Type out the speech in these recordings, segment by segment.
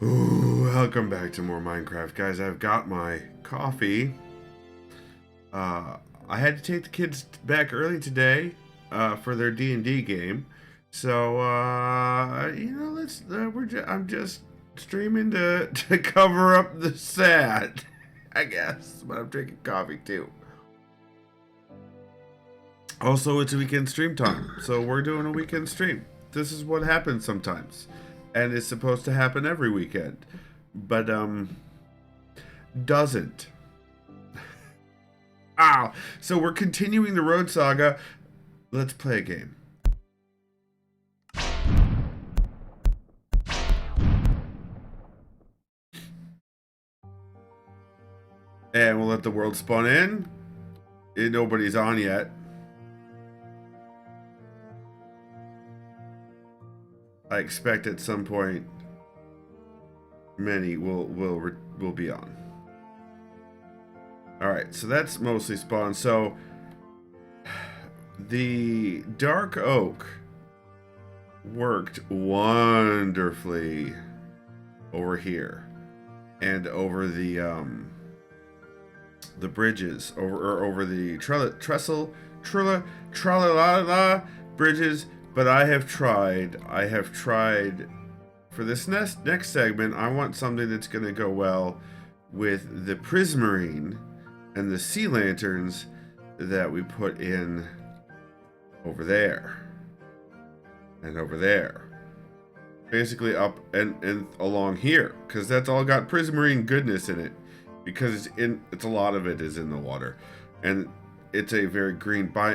Ooh, welcome back to more Minecraft, guys. I've got my coffee. I had to take the kids back early today for their D&D game, so I'm just streaming to to cover up the sad, I guess. But I'm drinking coffee too. Also, it's a weekend stream time, so we're doing a weekend stream. This is what happens sometimes, and it's supposed to happen every weekend, but doesn't. Ow! So we're continuing the Road Saga. Let's play a game. And we'll let the world spawn in. Nobody's on yet. I expect at some point many will be on. All right, so that's mostly spawned. So the dark oak worked wonderfully over here and over the bridges, over the tralala bridges. But I have tried for this next segment. I want something that's going to go well with the prismarine and the sea lanterns that we put in over there and over there, basically up and along here, because that's all got prismarine goodness in it, because it's a lot of it is in the water, and it's a very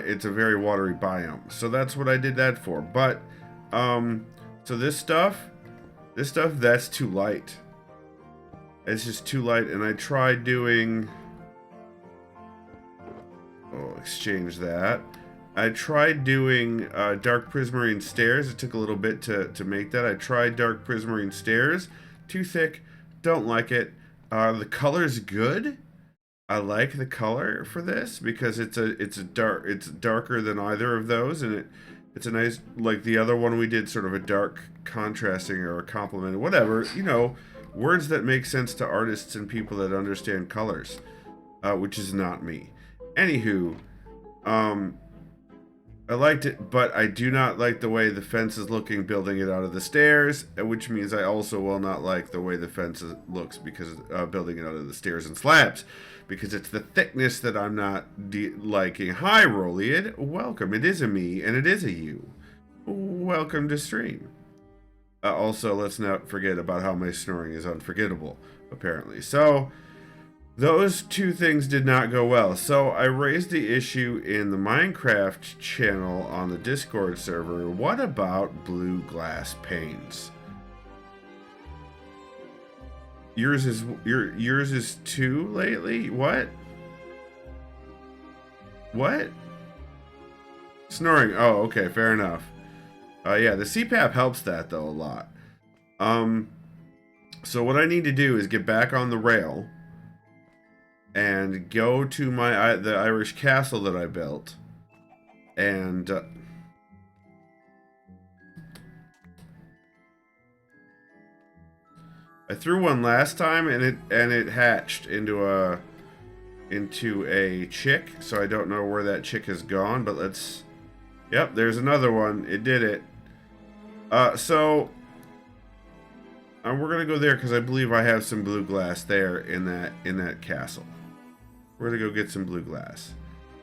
it's a very watery biome, so that's what I did that for. But so this stuff that's too light. It's just too light, and I tried doing, exchange that. I tried doing dark prismarine stairs. It took a little bit to make that. I tried dark prismarine stairs. Too thick. Don't like it. The color's good. I like the color for this because it's darker than either of those, and it's a nice, like the other one we did, sort of a dark contrasting or a complement, whatever, words that make sense to artists and people that understand colors, which is not me. Anywho, I liked it, but I do not like the way the fence is looking building it out of the stairs, which means I also will not like the way the fence looks because building it out of the stairs and slabs, because it's the thickness that I'm not liking. Hi, Roliad. Welcome. It is a me, and it is a you. Welcome to stream. Also, let's not forget about how my snoring is unforgettable, apparently. So those two things did not go well. So I raised the issue in the Minecraft channel on the Discord server. What about blue glass panes? Yours is two lately? What? What? Snoring. Oh, okay, fair enough. Yeah, the CPAP helps that though a lot. So what I need to do is get back on the rail and go to the Irish castle that I built, and I threw one last time, and it hatched into a chick. So I don't know where that chick has gone, but let's. Yep, there's another one. It did it. So we're gonna go there because I believe I have some blue glass there in that castle. We're gonna go get some blue glass,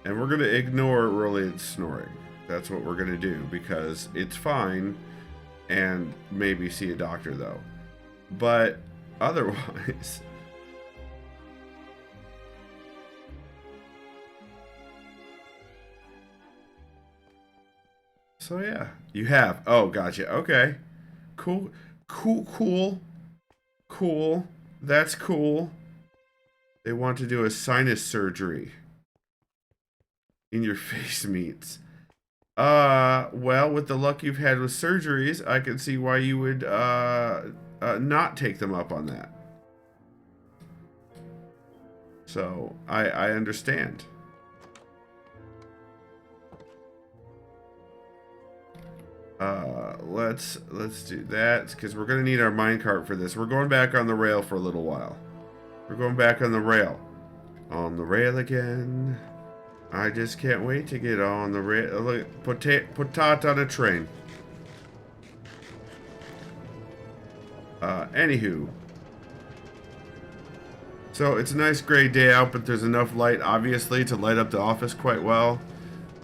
and we're gonna ignore Roliad's snoring. That's what we're gonna do because it's fine, and maybe see a doctor though. But otherwise, so yeah, you have. Oh, gotcha. Okay, cool. That's cool. They want to do a sinus surgery in your face meats. Well, with the luck you've had with surgeries, I can see why you would not take them up on that. So I Let's do that because we're gonna need our minecart for this. We're going back on the rail for a little while. We're going back on the rail. On the rail again. I just can't wait to get on the rail. Look, potato on a train. Anywho. So it's a nice gray day out, but there's enough light, obviously, to light up the office quite well.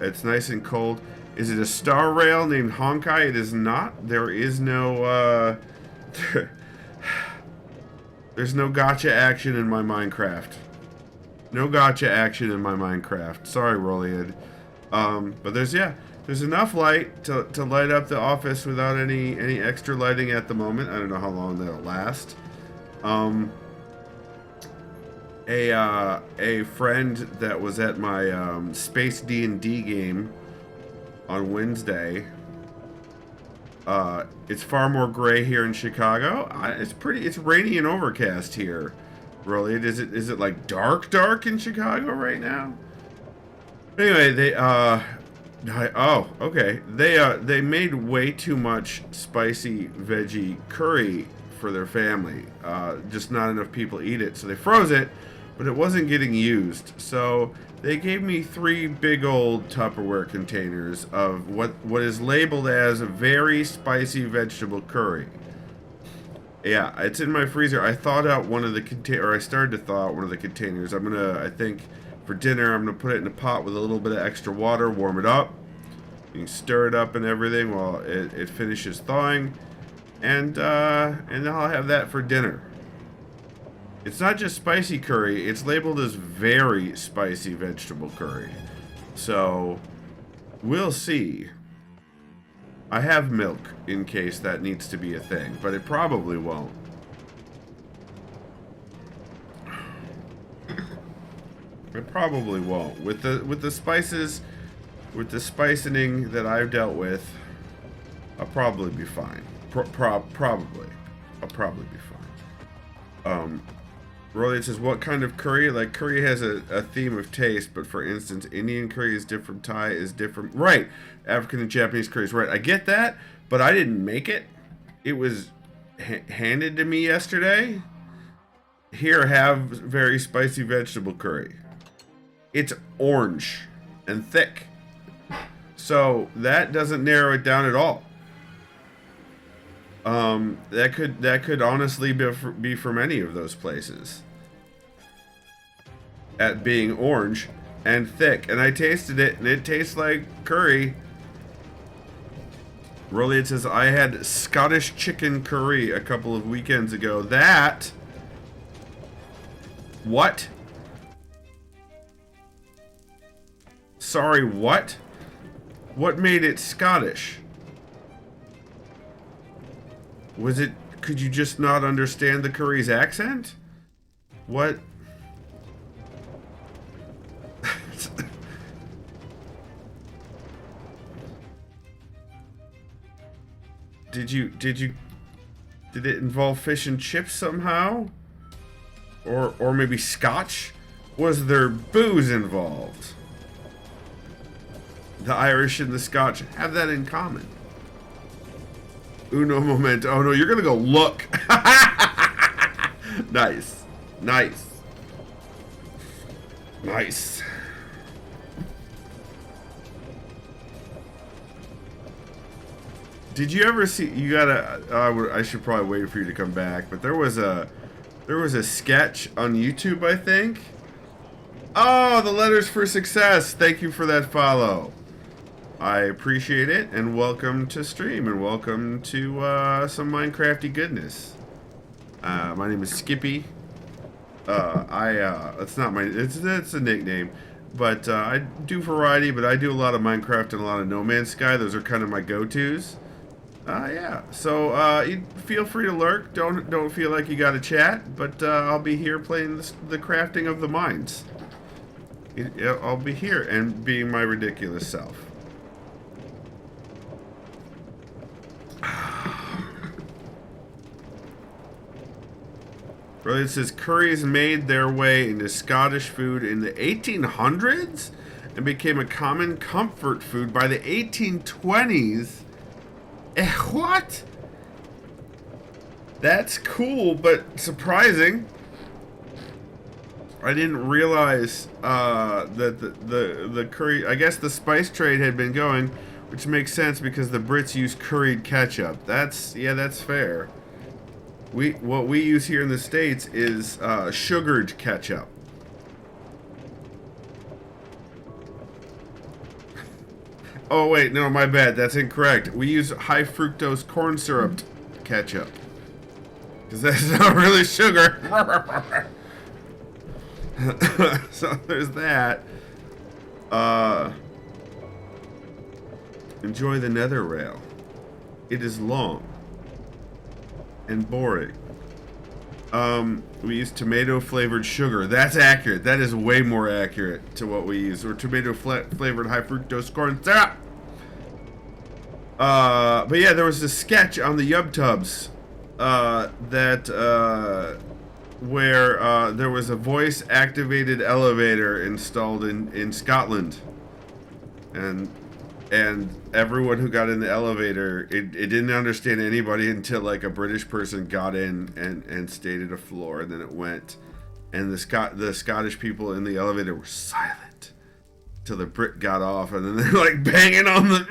It's nice and cold. Is it a star rail named Honkai? It is not. There is no, there's no gotcha action in my Minecraft. No gotcha action in my Minecraft. Sorry, Rolliad. But there's enough light to light up the office without any extra lighting at the moment. I don't know how long that'll last. A friend that was at my Space D&D game on Wednesday. It's far more gray here in Chicago. It's rainy and overcast here. Really, is it like dark in Chicago right now? Anyway, they made way too much spicy veggie curry for their family. Just not enough people eat it, so they froze it, but it wasn't getting used. So they gave me 3 big old Tupperware containers of what is labeled as a very spicy vegetable curry. Yeah, it's in my freezer. I thawed out one of the I started to thaw out one of the containers. I think for dinner, I'm gonna put it in a pot with a little bit of extra water, warm it up. You can stir it up and everything while it finishes thawing, and then I'll have that for dinner. It's not just spicy curry, it's labeled as very spicy vegetable curry. So, we'll see. I have milk in case that needs to be a thing, but it probably won't. It probably won't. With the spices, with the spicing that I've dealt with, I'll probably be fine. Probably. I'll probably be fine. Rolly says, what kind of curry? Like, curry has a theme of taste, but for instance, Indian curry is different, Thai is different. Right. African and Japanese curries. Right. I get that, but I didn't make it. It was handed to me yesterday. Here, have very spicy vegetable curry. It's orange and thick. So, that doesn't narrow it down at all. That could honestly be from any of those places. At being orange and thick, and I tasted it, and it tastes like curry. Really, it says I had Scottish chicken curry a couple of weekends ago. That. What? Sorry, what? What made it Scottish? Was it, could you just not understand the curry's accent? What? Did it involve fish and chips somehow? Or maybe scotch? Was there booze involved? The Irish and the Scotch have that in common. Uno momento. Oh no, you're gonna go look. Nice. Nice. Nice. Did you ever see, you gotta, I should probably wait for you to come back, but there was a sketch on YouTube, I think. Oh, the letters for success. Thank you for that follow. I appreciate it, and welcome to stream, and welcome to some Minecrafty goodness. My name is Skippy. It's not my, it's a nickname, but I do variety, but I do a lot of Minecraft and a lot of No Man's Sky. Those are kind of my go-tos. Yeah. So you feel free to lurk. Don't feel like you got to chat, but I'll be here playing the crafting of the mines. I'll be here and being my ridiculous self. Really, it says curries made their way into Scottish food in the 1800s and became a common comfort food by the 1820s. What? That's cool, but surprising. I didn't realize that the curry... I guess the spice trade had been going, which makes sense because the Brits use curried ketchup. That's fair. What we use here in the States is sugared ketchup. Oh wait, no, my bad. That's incorrect. We use high fructose corn syrup ketchup. Because that's not really sugar. So there's that. Enjoy the nether rail. It is long and boring. We use tomato flavored sugar. That's accurate. That is way more accurate to what we use. Or tomato flavored high fructose corn syrup. But yeah, there was a sketch on the YubTubs where there was a voice activated elevator installed in Scotland, and everyone who got in the elevator, it didn't understand anybody until like a British person got in and stayed at a floor, and then it went, and the Scottish people in the elevator were silent till the Brit got off, and then they're like banging on the.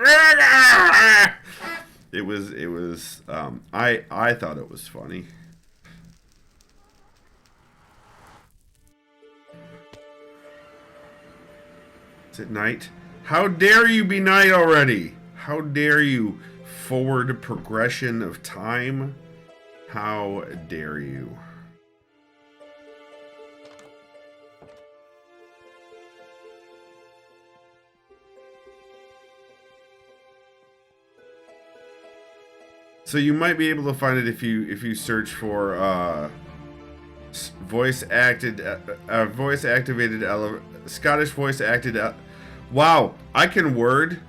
It was I thought it was funny. Is it night? How dare you be night already? How dare you? Forward progression of time? How dare you? So you might be able to find it if you search for voice activated Scottish voice acted. Wow, I can word.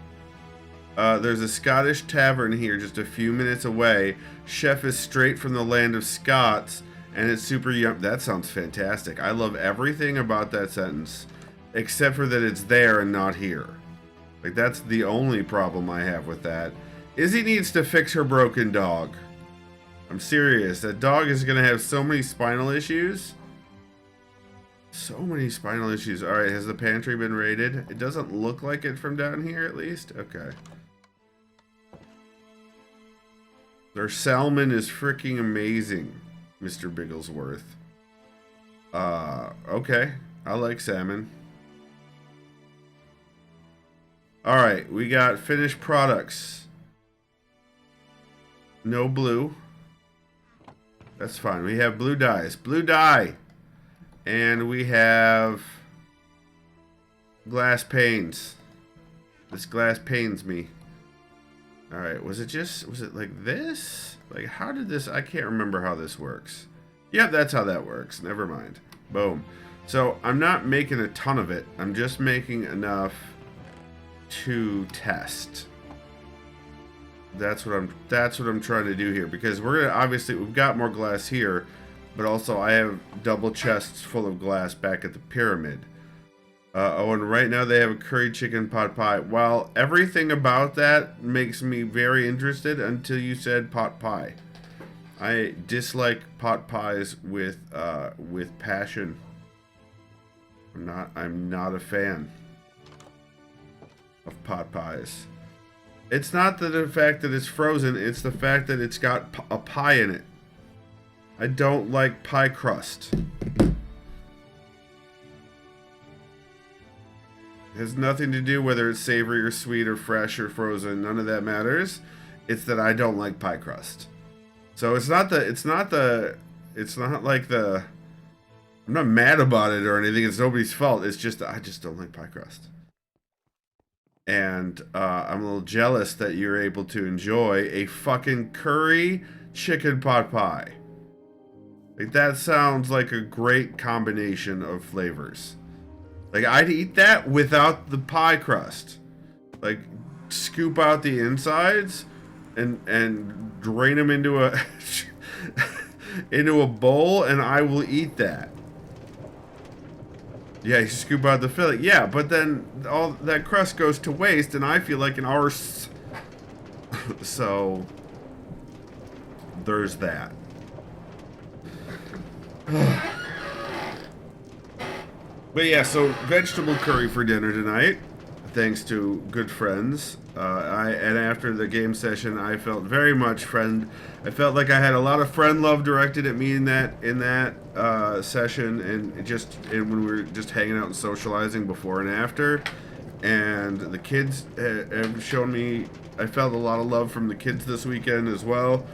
There's a Scottish tavern here just a few minutes away. Chef is straight from the land of Scots, and it's super yum. That sounds fantastic. I love everything about that sentence, except for that it's there and not here. Like, that's the only problem I have with that. Izzy needs to fix her broken dog. I'm serious. That dog is going to have so many spinal issues. So many spinal issues. Alright, has the pantry been raided? It doesn't look like it from down here, at least. Okay. Their salmon is freaking amazing, Mr. Bigglesworth. Okay. I like salmon. Alright, we got finished products. No blue. That's fine. We have blue dyes. Blue dye. And we have glass panes. This glass pains me. Alright, was it like this? Like, how did this... I can't remember how this works. Yep, that's how that works. Never mind. Boom. So, I'm not making a ton of it. I'm just making enough to test. That's what I'm trying to do here, because we're gonna, obviously we've got more glass here, but also I have double chests full of glass back at the pyramid. Oh, and right now they have a curry chicken pot pie. Well, everything about that makes me very interested until you said pot pie. I dislike pot pies with passion. I'm not a fan of pot pies. It's not the fact that it's frozen, it's the fact that it's got a pie in it. I don't like pie crust. It has nothing to do whether it's savory or sweet or fresh or frozen. None of that matters. It's that I don't like pie crust. So it's not like I'm not mad about it or anything. It's nobody's fault. It's just that I just don't like pie crust. And I'm a little jealous that you're able to enjoy a fucking curry chicken pot pie. Like, that sounds like a great combination of flavors. Like, I'd eat that without the pie crust. Like, scoop out the insides and drain them into a into a bowl, and I will eat that. Yeah, you scoop out the filling. Yeah, but then all that crust goes to waste, and I feel like an arse. So there's that. But yeah, so vegetable curry for dinner tonight, thanks to good friends. And after the game session, I felt very much friend. I felt like I had a lot of friend love directed at me in that session, and when we were just hanging out and socializing before and after. And the kids have shown me. I felt a lot of love from the kids this weekend as well.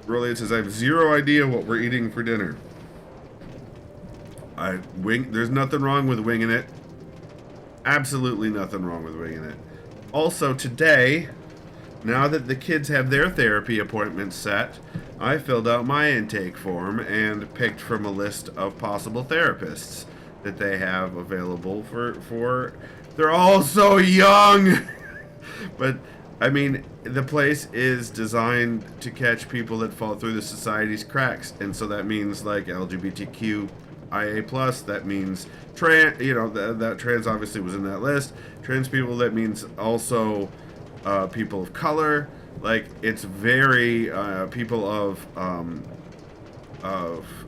Really, it says I have zero idea what we're eating for dinner. There's nothing wrong with winging it. Absolutely nothing wrong with winging it. Also today, now that the kids have their therapy appointments set, I filled out my intake form and picked from a list of possible therapists that they have available for they're all so young. But I mean, the place is designed to catch people that fall through the society's cracks, and so that means like LGBTQ IA plus, that means trans, that trans obviously was in that list. Trans people, that means also people of color. Like, it's very people of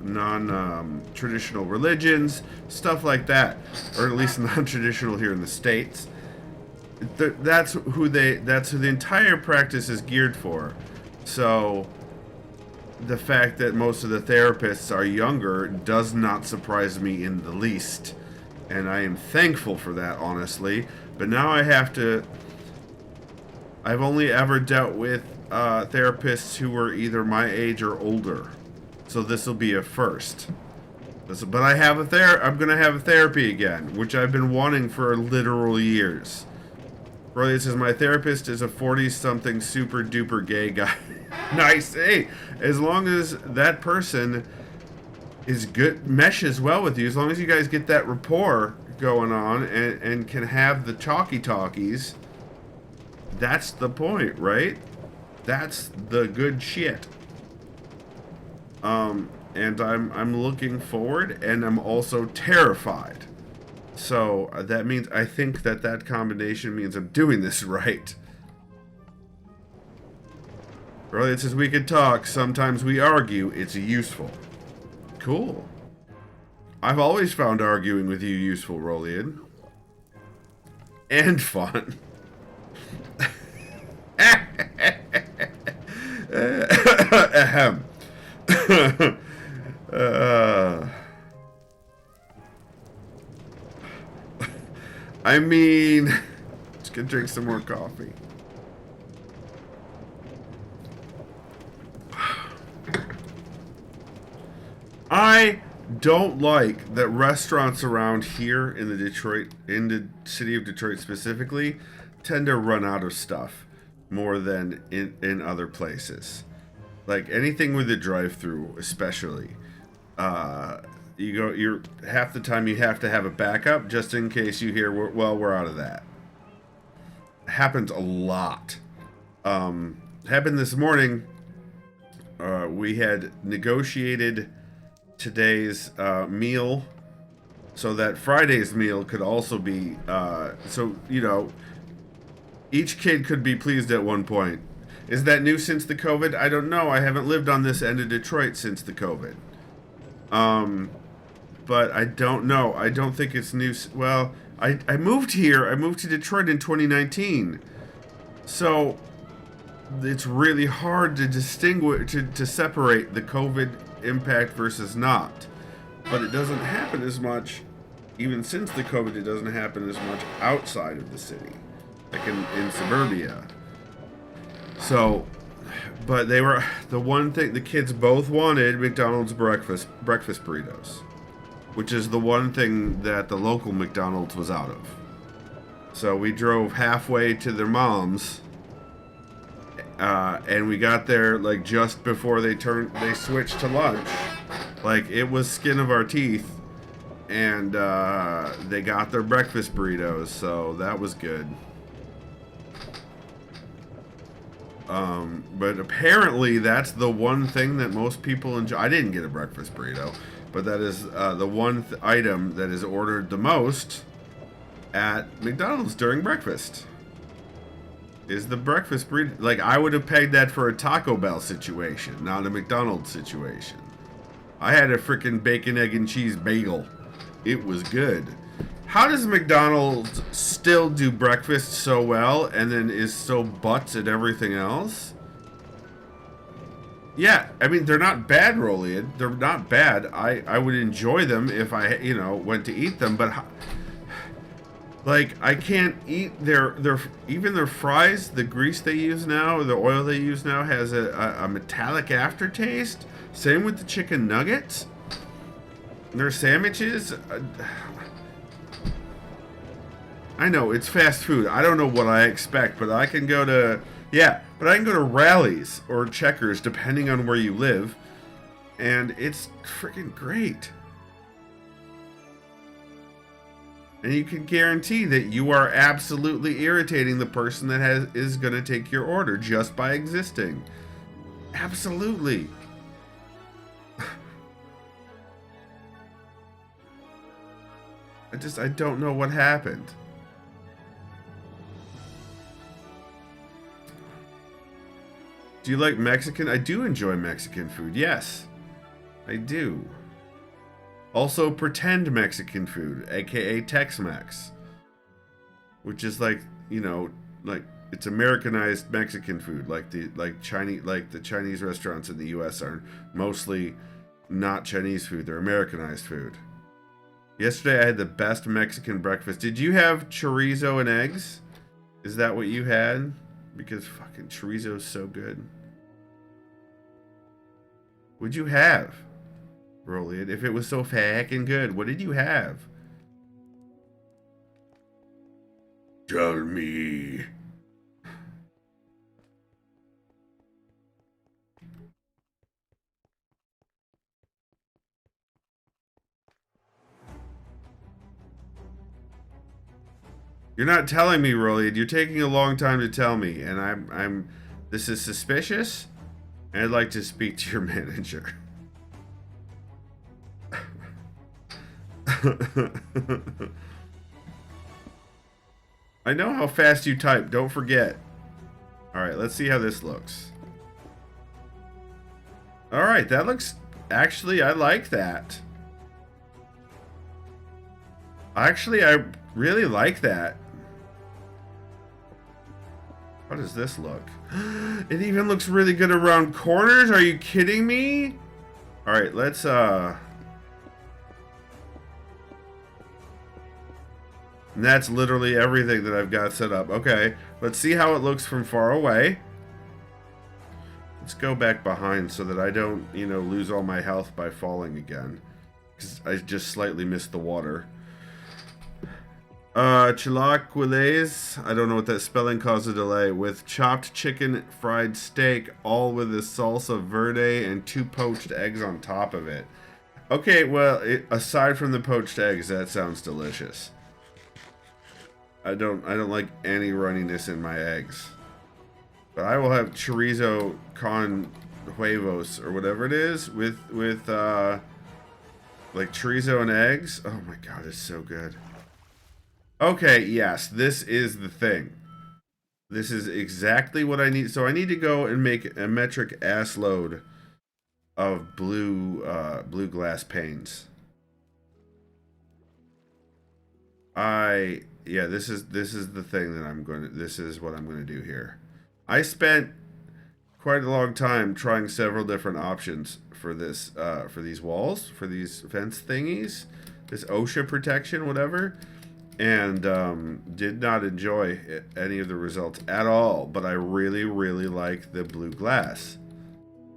non-traditional religions, stuff like that, or at least non-traditional here in the States. That's who the entire practice is geared for. So the fact that most of the therapists are younger does not surprise me in the least, and I am thankful for that, honestly. But now I've only ever dealt with therapists who were either my age or older, so this will be a first. But I'm gonna have a therapy again, which I've been wanting for literal years. It says my therapist is a 40-something super duper gay guy. Nice. Hey, as long as that person is good, meshes well with you, as long as you guys get that rapport going on and can have the talkies, that's the point, right? That's the good shit. And I'm looking forward, and I'm also terrified. So that means, I think that combination means I'm doing this right. Earlier it says we could talk, sometimes we argue, it's useful. Cool. I've always found arguing with you useful, Rolian. And fun. Ahem. I mean, just gonna drink some more coffee. I don't like that restaurants around here in the city of Detroit specifically, tend to run out of stuff more than in other places. Like anything with a drive-through, especially. You're half the time you have to have a backup just in case you hear, we're out of that. Happens a lot. Happened this morning. We had negotiated today's meal so that Friday's meal could also be each kid could be pleased at one point. Is that new since the COVID? I don't know. I haven't lived on this end of Detroit since the COVID. But I don't know. I don't think it's new. Well, I moved here. I moved to Detroit in 2019. So it's really hard to distinguish, to separate the COVID impact versus not. But it doesn't happen as much, even since the COVID, it doesn't happen as much outside of the city, like in suburbia. So, but they were, the one thing, the kids both wanted McDonald's breakfast burritos, which is the one thing that the local McDonald's was out of. So we drove halfway to their mom's, and we got there like just before they switched to lunch. Like, it was skin of our teeth, and they got their breakfast burritos, so that was good. But apparently that's the one thing that most people enjoy. I didn't get a breakfast burrito, but that is the one item that is ordered the most at McDonald's during breakfast. is the breakfast burrito. Like, I would have pegged that for a Taco Bell situation, not a McDonald's situation. I had a freaking bacon, egg, and cheese bagel. It was good. How does McDonald's still do breakfast so well and then is so butts at everything else? Yeah, I mean, they're not bad, Rollian. They're not bad. I would enjoy them if I, went to eat them, but like, I can't eat even their fries. The grease they use now, the oil they use now has a metallic aftertaste. Same with the chicken nuggets. Their sandwiches. I know it's fast food. I don't know what I expect, but I can go to Rallies or Checkers depending on where you live, and it's freaking great. And you can guarantee that you are absolutely irritating the person that is going to take your order just by existing. Absolutely. I don't know what happened. Do you like Mexican? I do enjoy Mexican food. Yes, I do. Also, pretend Mexican food, aka Tex-Mex, which is like, like it's Americanized Mexican food, like the Chinese restaurants in the U.S. are mostly not Chinese food; they're Americanized food. Yesterday, I had the best Mexican breakfast. Did you have chorizo and eggs? Is that what you had? Because fucking chorizo is so good. What'd you have, Rollian? If it was so fucking good, what did you have? Tell me. You're not telling me, Rollian. You're taking a long time to tell me, and this is suspicious. And I'd like to speak to your manager. I know how fast you type. Don't forget. Alright, let's see how this looks. Alright, that looks... Actually, I like that. Actually, I really like that. How does this look? It even looks really good around corners. Are you kidding me? All right, let's and that's literally everything that I've got set up. Okay, let's see how it looks from far away. Let's go back behind so that I don't, lose all my health by falling again, because I just slightly missed the water. Chilaquiles, I don't know what that spelling caused a delay, with chopped chicken, fried steak, all with a salsa verde and 2 poached eggs on top of it. Okay, well, aside from the poached eggs, that sounds delicious. I don't like any runniness in my eggs. But I will have chorizo con huevos or whatever it is with like chorizo and eggs. Oh my god, it's so good. Okay, yes, this is the thing. This is exactly what I need. So I need to go and make a metric ass load of blue glass panes. This is the thing that this is what I'm going to do here. I spent quite a long time trying several different options for this for these walls, for these fence thingies, this OSHA protection, whatever. And did not enjoy any of the results at all, but I really, really like the blue glass,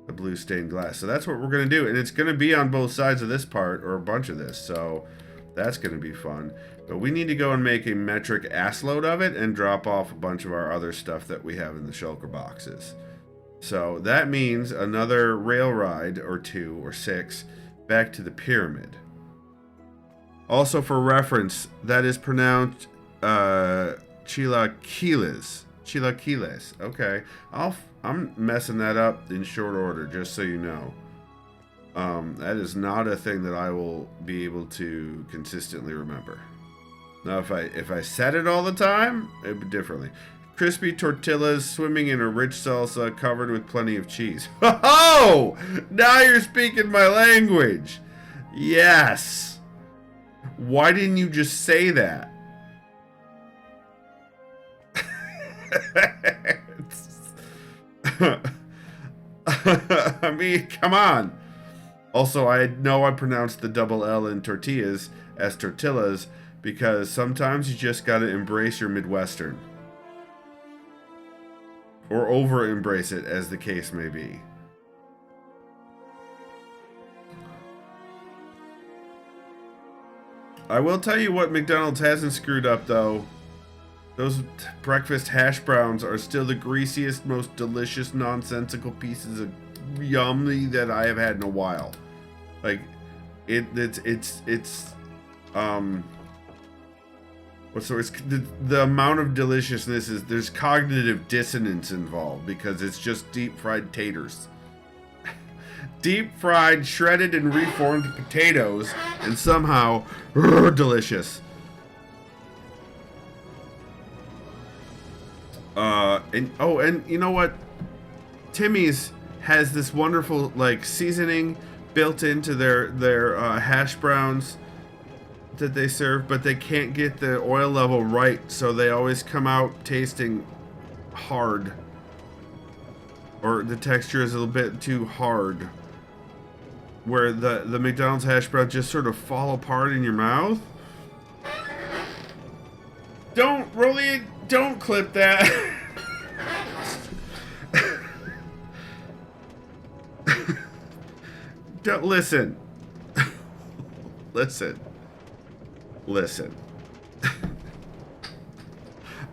the blue stained glass. So that's what we're going to do, and it's going to be on both sides of this part, or a bunch of this, so that's going to be fun. But we need to go and make a metric ass load of it and drop off a bunch of our other stuff that we have in the shulker boxes. So that means another rail ride, or 2, or 6, back to the pyramid. Also, for reference, that is pronounced chilaquiles. Chilaquiles. Okay, I'm messing that up in short order, just so you know. That is not a thing that I will be able to consistently remember. Now, if I said it all the time, it would be differently. crispy tortillas swimming in a rich salsa covered with plenty of cheese. Oh! Now you're speaking my language. Yes. Why didn't you just say that? I mean, come on. Also, I know I pronounced the double L in tortillas as tortillas because sometimes you just gotta embrace your Midwestern. Or over-embrace it, as the case may be. I will tell you what McDonald's hasn't screwed up, though. Those breakfast hash browns are still the greasiest, most delicious, nonsensical pieces of yummy that I have had in a while. Like, the amount of deliciousness is, there's cognitive dissonance involved because it's just deep fried taters. Deep fried, shredded, and reformed potatoes, and somehow delicious. And you know what? Timmy's has this wonderful like seasoning built into their hash browns that they serve, but they can't get the oil level right, so they always come out tasting hard, or the texture is a little bit too hard, where the McDonald's hash browns just sort of fall apart in your mouth. Don't clip that. Don't listen. Listen.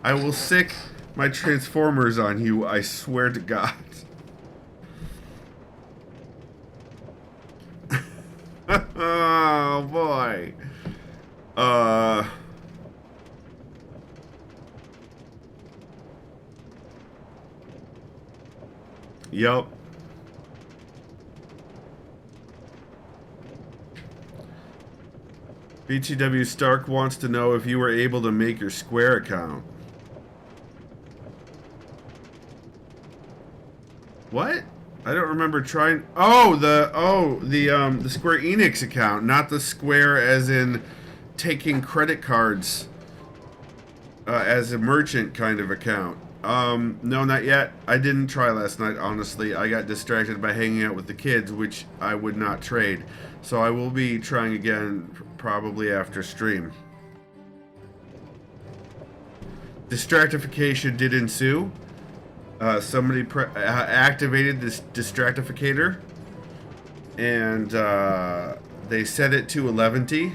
I will sick my Transformers on you, I swear to God. Oh boy. Yup. BTW Stark wants to know if you were able to make your Square account. What? I don't remember trying. Oh, the Square Enix account, not the Square as in taking credit cards as a merchant kind of account. No, not yet. I didn't try last night, honestly. I got distracted by hanging out with the kids, which I would not trade. So I will be trying again probably after stream. Distractification did ensue. Somebody activated this distractificator, and they set it to 11T.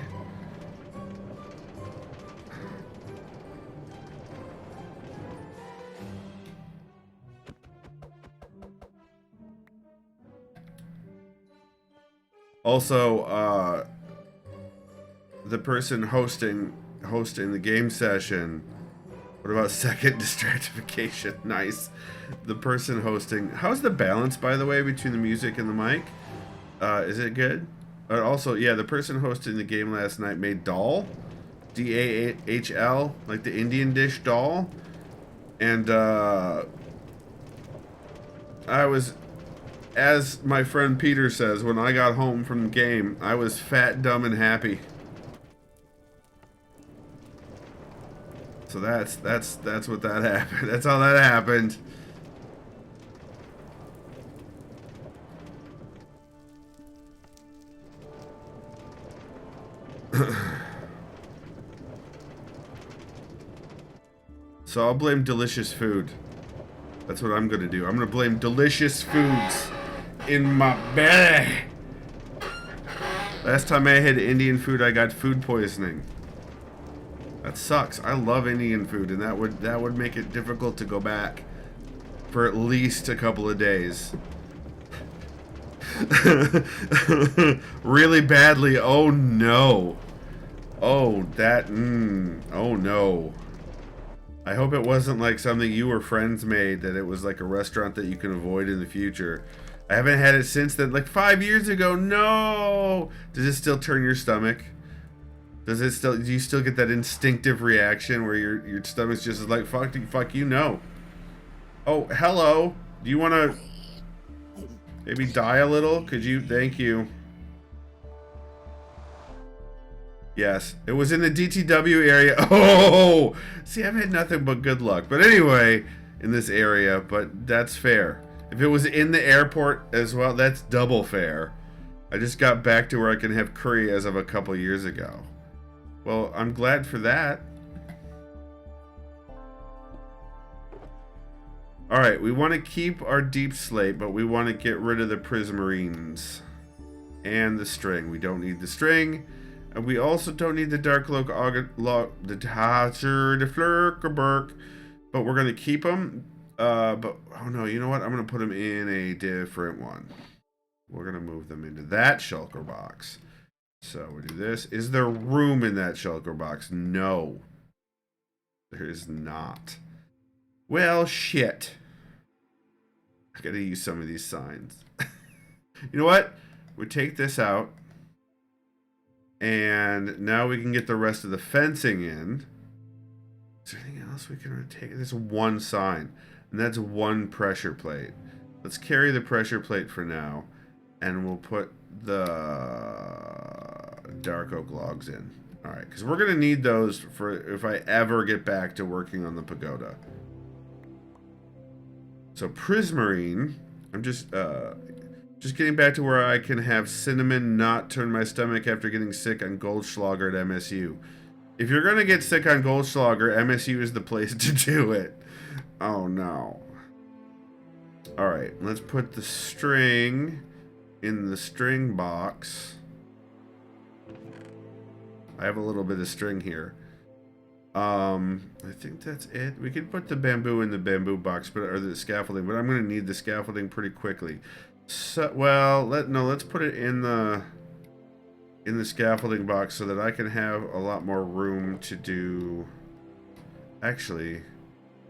Also, the person hosting the game session. What about second distractification? Nice. The person hosting. How's the balance, by the way, between the music and the mic? Is it good? Also, yeah, the person hosting the game last night made dal, D-A-H-L, like the Indian dish dal, and I was, as my friend Peter says, when I got home from the game, I was fat, dumb, and happy. So that's what that happened. That's how that happened. So I'll blame delicious food. That's what I'm gonna do. I'm gonna blame delicious foods in my belly. Last time I had Indian food, I got food poisoning. That sucks. I love Indian food, and that would make it difficult to go back for at least a couple of days. Really badly. Oh no. Oh, that. Oh no. I hope it wasn't like something you or friends made, that it was like a restaurant that you can avoid in the future. I haven't had it since then, like 5 years ago. No. Does it still turn your stomach? Does it still? Do you still get that instinctive reaction where your stomach's just like fuck you no? Oh, hello. Do you want to maybe die a little? Could you? Thank you. Yes, it was in the DTW area. Oh, see, I've had nothing but good luck. But anyway, in this area, but that's fair. If it was in the airport as well, that's double fair. I just got back to where I can have curry as of a couple years ago. Well, I'm glad for that. Alright, we want to keep our deep slate, but we want to get rid of the prismarines. And the string. We don't need the string. And we also don't need the dark the flurkerberk. But we're going to keep them. But, oh no, you know what? I'm going to put them in a different one. We're going to move them into that shulker box. So we do this. Is there room in that shulker box? No. There is not. Well, shit. I gotta use some of these signs. You know what? We take this out. And now we can get the rest of the fencing in. Is there anything else we can take? There's one sign. And that's one pressure plate. Let's carry the pressure plate for now. And we'll put the dark oak logs in. Alright, because we're going to need those for if I ever get back to working on the pagoda. So prismarine, I'm just getting back to where I can have cinnamon not turn my stomach after getting sick on Goldschlager at MSU. If you're going to get sick on Goldschlager, MSU is the place to do it. Oh no. Alright, let's put the string in the string box. I have a little bit of string here. I think that's it. We could put the bamboo in the bamboo box, but or the scaffolding, but I'm going to need the scaffolding pretty quickly. So, well, let's put it in the scaffolding box so that I can have a lot more room to do. Actually,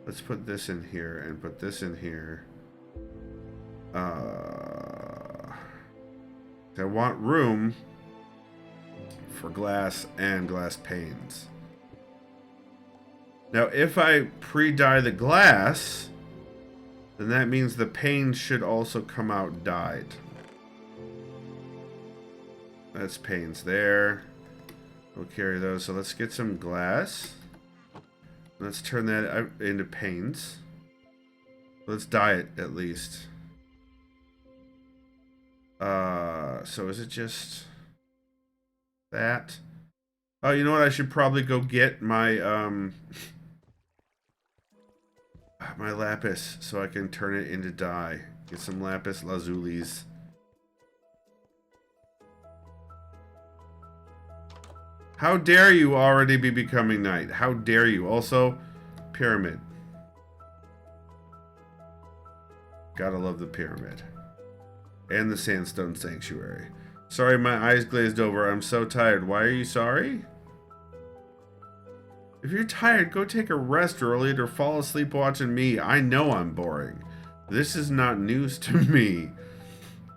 let's put this in here and put this in here. I want room for glass and glass panes. Now, if I pre-dye the glass, then that means the panes should also come out dyed. That's panes there. We'll carry those. So let's get some glass. Let's turn that into panes. Let's dye it at least. So is it just that? Oh, you know what? I should probably go get my my lapis so I can turn it into dye. Get some lapis lazulis. How dare you already be becoming night? How dare you? Also, pyramid. Gotta love the pyramid. And the sandstone sanctuary. Sorry, my eyes glazed over. I'm so tired. Why are you sorry? If you're tired, go take a rest early or fall asleep watching me. I know I'm boring. This is not news to me.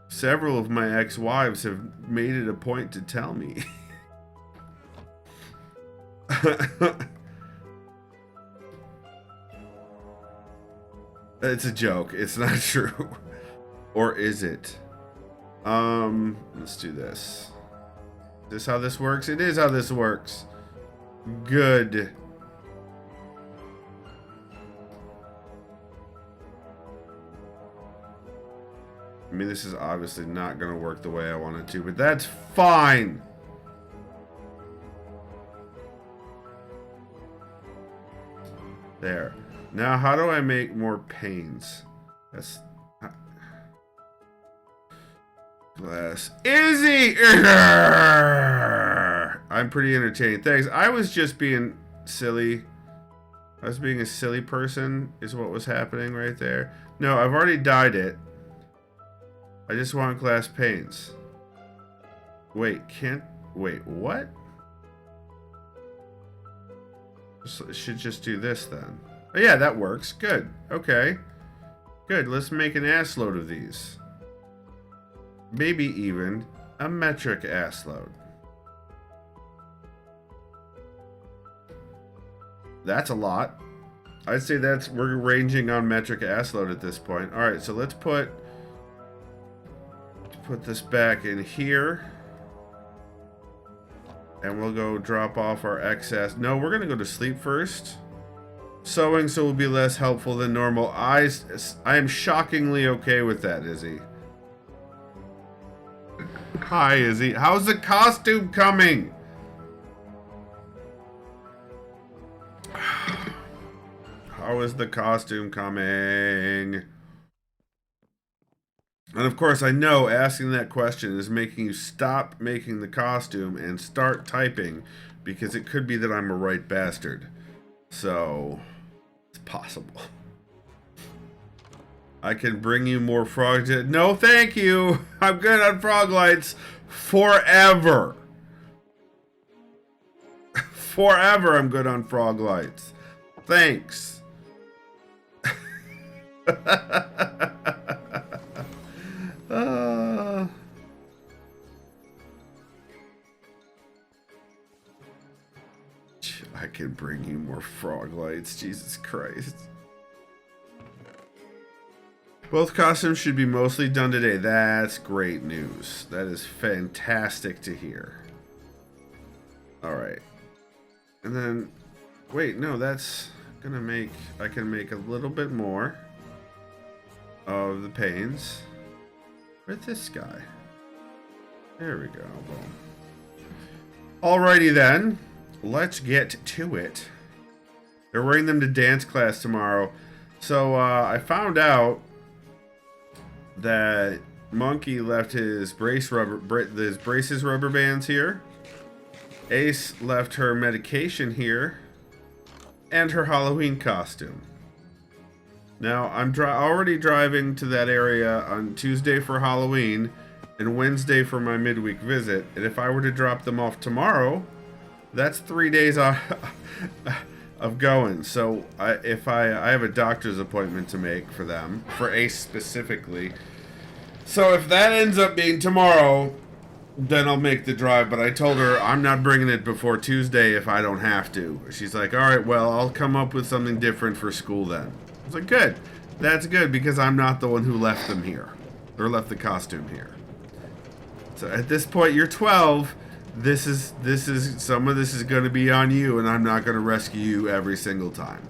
Several of my ex-wives have made it a point to tell me. It's a joke. It's not true. Or is it? Let's do this. Is this how this works? It is how this works. Good. I mean, this is obviously not going to work the way I want it to, but that's fine. There. Now, how do I make more panes? That's... glass. Izzy! I'm pretty entertaining. Thanks. I was just being silly. I was being a silly person, is what was happening right there. No, I've already dyed it. I just want glass panes. Wait, wait, what? So should just do this then. Oh yeah, that works. Good. Okay. Good. Let's make an ass load of these. Maybe even a metric ass load. That's a lot. I'd say we're ranging on metric ass load at this point. All right, so let's put this back in here. And we'll go drop off our excess. No, we're going to go to sleep first. Sewing so will be less helpful than normal. I am shockingly okay with that, Izzy. Hi, Izzy. How's the costume coming? How is the costume coming? And of course, I know asking that question is making you stop making the costume and start typing, because it could be that I'm a right bastard. So, it's possible. I can bring you more frogs. No, thank you. I'm good on frog lights forever. Forever I'm good on frog lights. Thanks. I can bring you more frog lights. Jesus Christ. Both costumes should be mostly done today. That's great news. That is fantastic to hear. Alright. And then... Wait, no, that's gonna make... I can make a little bit more of the panes. Where's this guy? There we go. Boom. Alrighty then. Let's get to it. They're wearing them to dance class tomorrow. So, I found out that Monkey left his braces rubber bands here. Ace left her medication here. And her Halloween costume. Now, I'm already driving to that area on Tuesday for Halloween and Wednesday for my midweek visit. And if I were to drop them off tomorrow, that's 3 days of going. So I have a doctor's appointment to make for them, for Ace specifically. So if that ends up being tomorrow, then I'll make the drive. But I told her I'm not bringing it before Tuesday if I don't have to. She's like, all right, well, I'll come up with something different for school then. I was like, good. That's good, because I'm not the one who left them here. Or left the costume here. So at this point, you're 12. This is some of this is going to be on you, and I'm not going to rescue you every single time.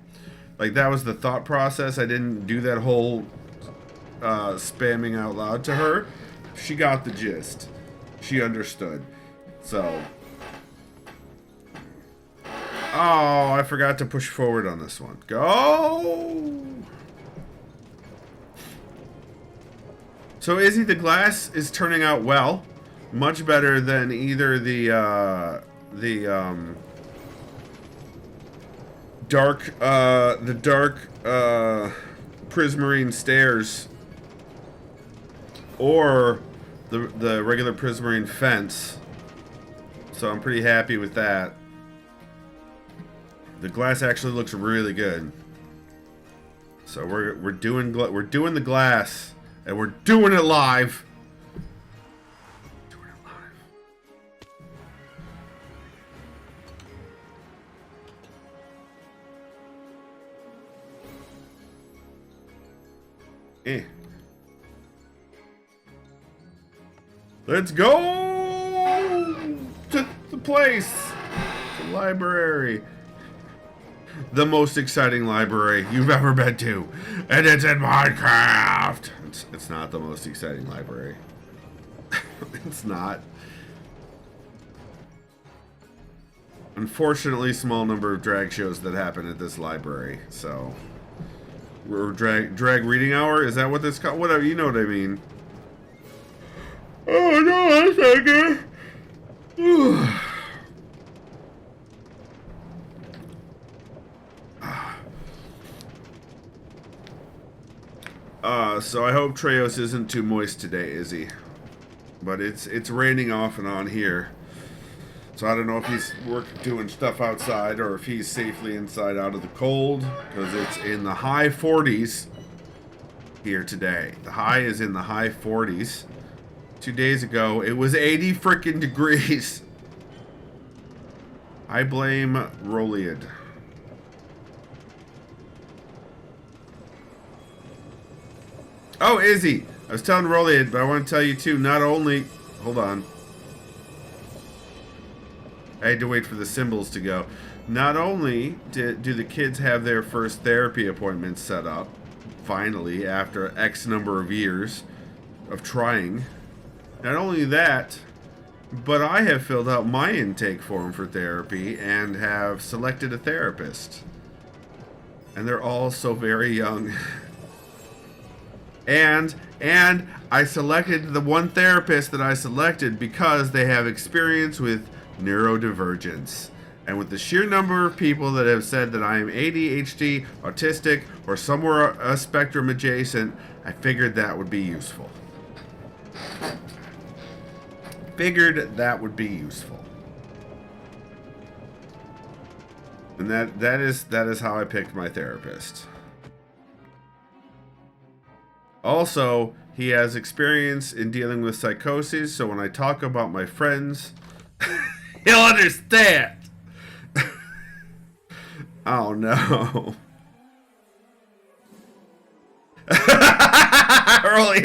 Like, that was the thought process. I didn't do that whole spamming out loud to her. She got the gist. She understood. So, oh, I forgot to push forward on this one. Go! So, Izzy, the glass is turning out well. Much better than either the dark prismarine stairs or the regular prismarine fence. So I'm pretty happy with that. The glass actually looks really good. So we're doing the glass, and we're doing it live. Let's go to the place, the library, the most exciting library you've ever been to, and it's in Minecraft. It's not the most exciting library. It's not. Unfortunately, small number of drag shows that happen at this library, so. Or drag reading hour? Is that what this called? Whatever, you know what I mean. Oh no, that's not good. So I hope Treos isn't too moist today, Izzy. But it's raining off and on here. So I don't know if he's doing stuff outside or if he's safely inside out of the cold, because it's in the high 40s here today. The high is in the high 40s. 2 days ago, it was 80 freaking degrees. I blame Roliad. Oh, Izzy! I was telling Rolly, but I want to tell you too, not only... Hold on. I had to wait for the symbols to go. Not only do the kids have their first therapy appointments set up, finally, after X number of years of trying. Not only that, but I have filled out my intake form for therapy and have selected a therapist. And they're all so very young. And I selected the one therapist that I selected because they have experience with neurodivergence. And with the sheer number of people that have said that I am ADHD, autistic, or somewhere a spectrum adjacent, I figured that would be useful. And that is how I picked my therapist. Also, he has experience in dealing with psychoses, so when I talk about my friends, he'll understand. Oh no. Rolly,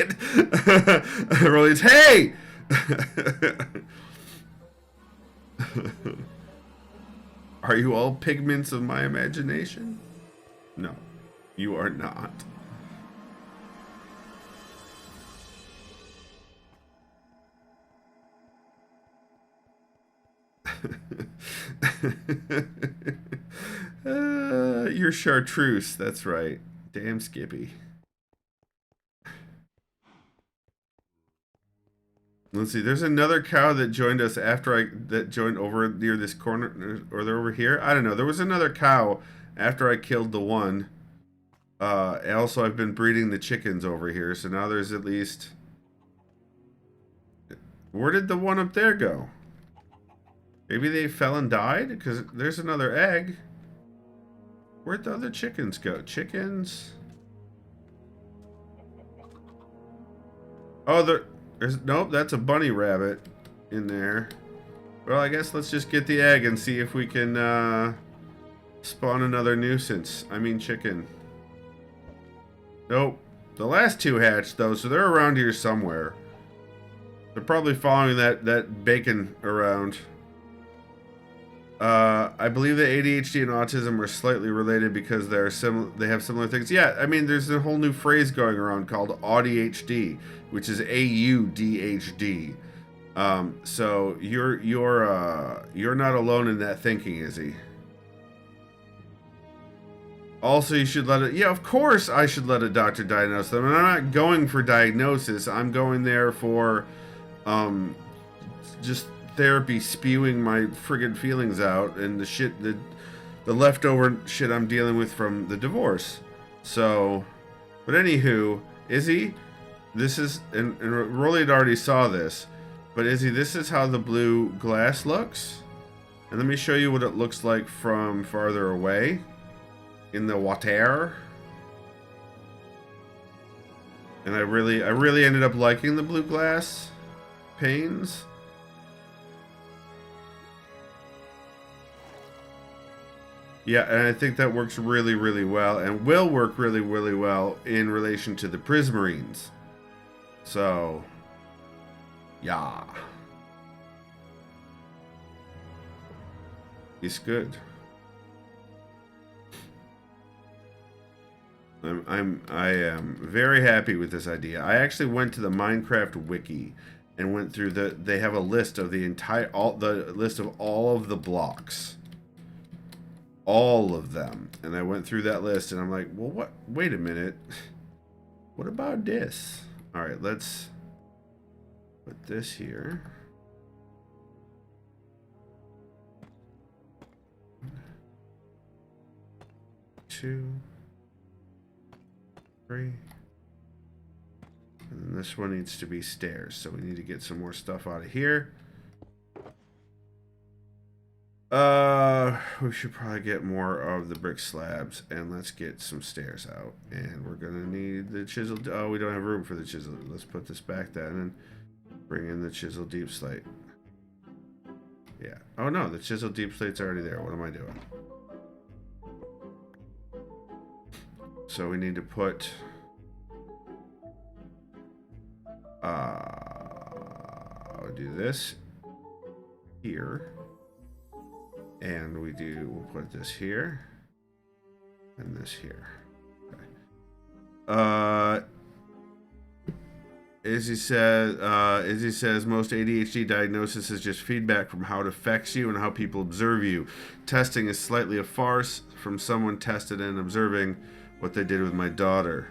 hey! Are you all pigments of my imagination? No, you are not. You're chartreuse, that's right. Damn Skippy. Let's see, there's another cow that joined us after that joined over near this corner, or they're over here. I don't know. There was another cow after I killed the one. Also, I've been breeding the chickens over here, so now there's at least... Where did the one up there go? Maybe they fell and died? Because there's another egg. Where'd the other chickens go? Chickens? Oh, there's... Nope, that's a bunny rabbit in there. Well, I guess let's just get the egg and see if we can spawn another nuisance. I mean chicken. Nope. The last two hatched, though, so they're around here somewhere. They're probably following that bacon around. I believe that ADHD and autism are slightly related because they have similar things. Yeah, I mean, there's a whole new phrase going around called AUDHD, which is AUDHD. So you're not alone in that thinking, Izzy. Also, you should let it... Yeah, of course I should let a doctor diagnose them. And I'm not going for diagnosis. I'm going there for just therapy, spewing my friggin' feelings out and the shit, the leftover shit I'm dealing with from the divorce. So, but anywho, Izzy, this is... And Rolly had already saw this. But Izzy, this is how the blue glass looks. And let me show you what it looks like from farther away. In the water. And I really ended up liking the blue glass panes. Yeah, and I think that works really, really well, and will work really, really well in relation to the prismarines. So, yeah. It's good. I am very happy with this idea. I actually went to the Minecraft wiki and went through they have a list of the list of all of the blocks. All of them. And I went through that list and I'm like, well, what? Wait a minute. What about this? All right, let's put this here. Two. And then this one needs to be stairs, so we need to get some more stuff out of here. We should probably get more of the brick slabs, and let's get some stairs out. And we're gonna need the chisel. Oh, we don't have room for the chisel. Let's put this back then and bring in the chisel deep slate. Yeah. Oh no, the chisel deep slate's already there. What am I doing? So we need to put I'll do this here. And we'll put this here. And this here. Okay. Izzy says most ADHD diagnosis is just feedback from how it affects you and how people observe you. Testing is slightly a farce from someone tested and observing what they did with my daughter.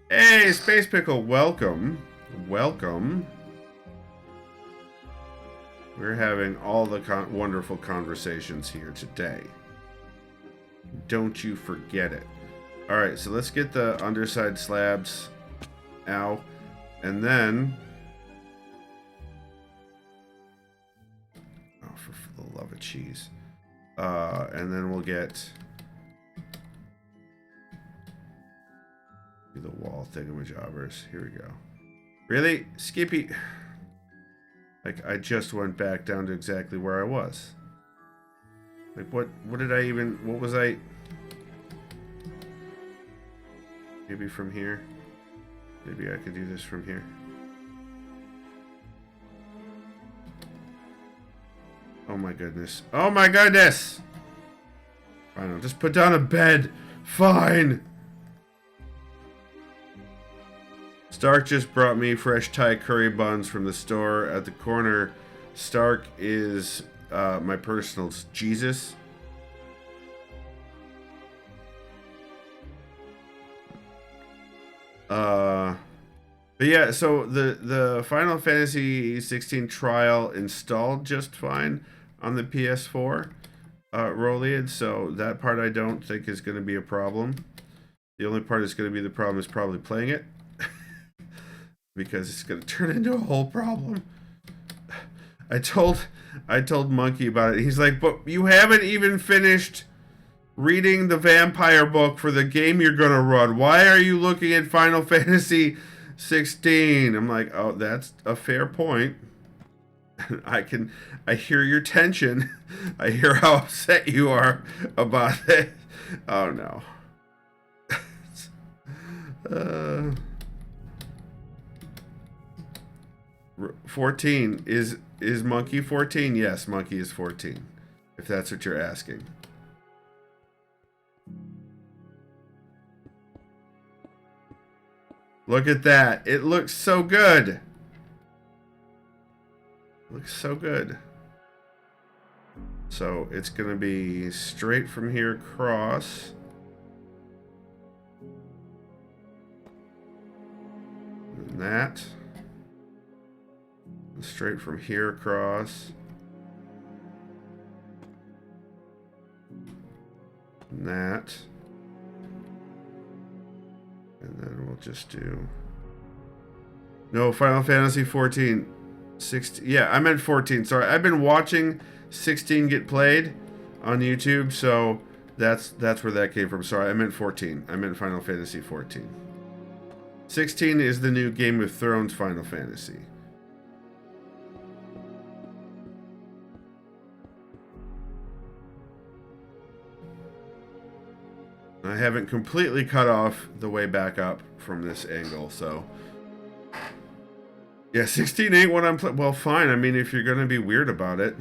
Hey, Space Pickle, welcome. Welcome. We're having all the wonderful conversations here today. Don't you forget it. Alright, so let's get the underside slabs. Ow. And then... oh, for the love of cheese. And then we'll get... the wall thingamajobbers. Here we go. Really? Skippy... like, I just went back down to exactly where I was. Like, what did I even... what was I... maybe from here? Maybe I could do this from here. Oh my goodness. Oh my goodness! Fine, I'll just put down a bed. Fine! Stark just brought me fresh Thai curry buns from the store at the corner. Stark is my personal Jesus. But yeah, so the Final Fantasy 16 trial installed just fine on the PS4 Roliad, so that part I don't think is going to be a problem. The only part that's going to be the problem is probably playing it. Because it's going to turn into a whole problem. I told Monkey about it. He's like, but you haven't even finished reading the vampire book for the game you're going to run. Why are you looking at Final Fantasy 16? I'm like, oh, that's a fair point. I hear your tension. I hear how upset you are about it. Oh no. 14 is Monkey 14? Yes, Monkey is 14. If that's what you're asking. Look at that. It looks so good. Looks so good. So it's going to be straight from here across. And that. And straight from here across. And that. And then we'll just do... no, Final Fantasy 14. 16. Yeah, I meant 14. Sorry, I've been watching 16 get played on YouTube, so that's where that came from. Sorry, I meant 14. I meant Final Fantasy 14. 16 is the new Game of Thrones Final Fantasy. I haven't completely cut off the way back up from this angle, so... yeah, 16 ain't what I'm playing. Well, fine. I mean, if you're going to be weird about it.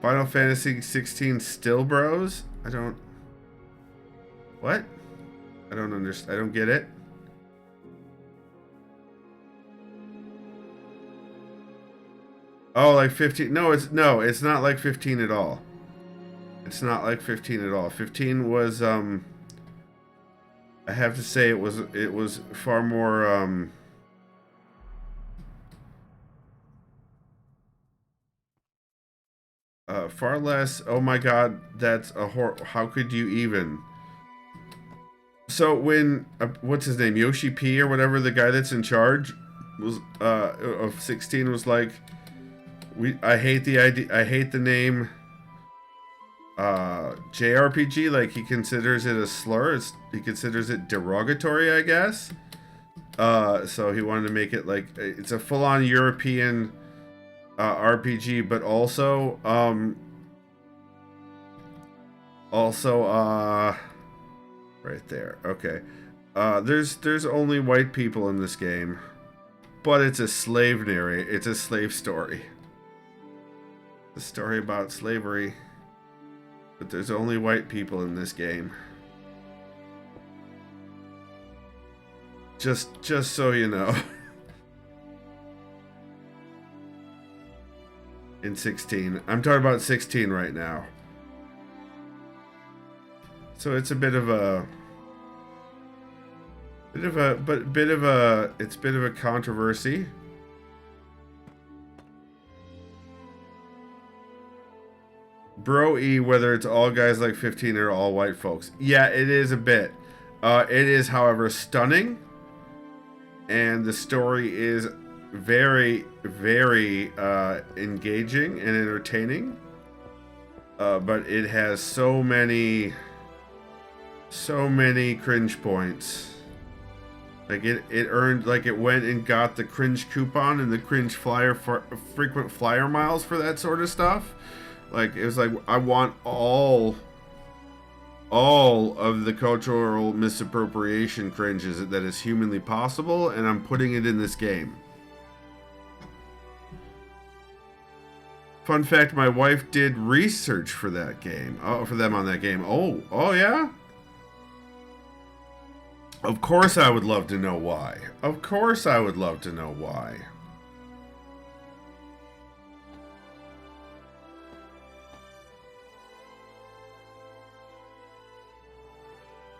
Final Fantasy 16 still bros? I don't... what? I don't understand. I don't get it. Oh, like 15. No, it's not like 15 at all. It's not like 15 at all. 15 was I have to say it was far more far less. Oh my god, that's a how could you even? So when what's his name, Yoshi P or whatever, the guy that's in charge was of 16 was like, I hate the idea, I hate the name JRPG, like he considers it a slur. He considers it derogatory, I guess. So he wanted to make it like it's a full-on European RPG, but also Right there. Okay. There's only white people in this game, but it's a slave narrative. It's a slave story. A story about slavery, but there's only white people in this game. Just so you know. In 16. I'm talking about 16 right now. So it's a bit of a controversy. Bro E, whether it's all guys like 15 or all white folks. Yeah, it is a bit. It is, however, stunning. And the story is very, very engaging and entertaining. But it has so many cringe points. Like it earned, like it went and got the cringe coupon and the cringe flyer for frequent flyer miles for that sort of stuff. Like it was like, I want all of the cultural misappropriation cringes that is humanly possible, and I'm putting it in this game. Fun fact, my wife did research for that game. Oh, for them on that game. Oh yeah? Of course I would love to know why. Of course I would love to know why.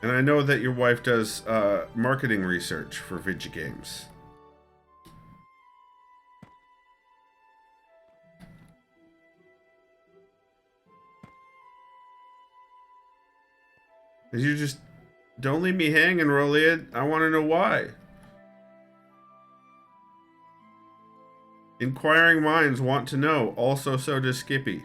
And I know that your wife does marketing research for video games. You just don't leave me hanging, Roliad. I want to know why. Inquiring minds want to know. Also, so does Skippy.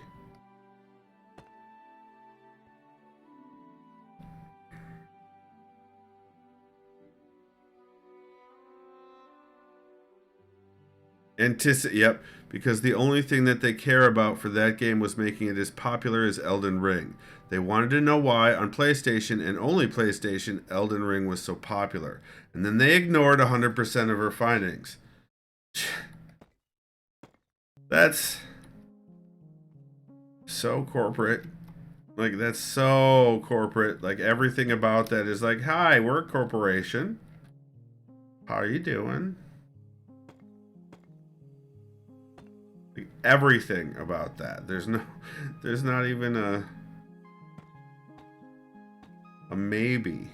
Yep, because the only thing that they care about for that game was making it as popular as Elden Ring. They wanted to know why on PlayStation, and only PlayStation, Elden Ring was so popular. And then they ignored 100% of her findings. That's so corporate. Like, that's so corporate. Like, everything about that is like, hi, we're a corporation. How are you doing? Like, everything about that. There's not even a maybe.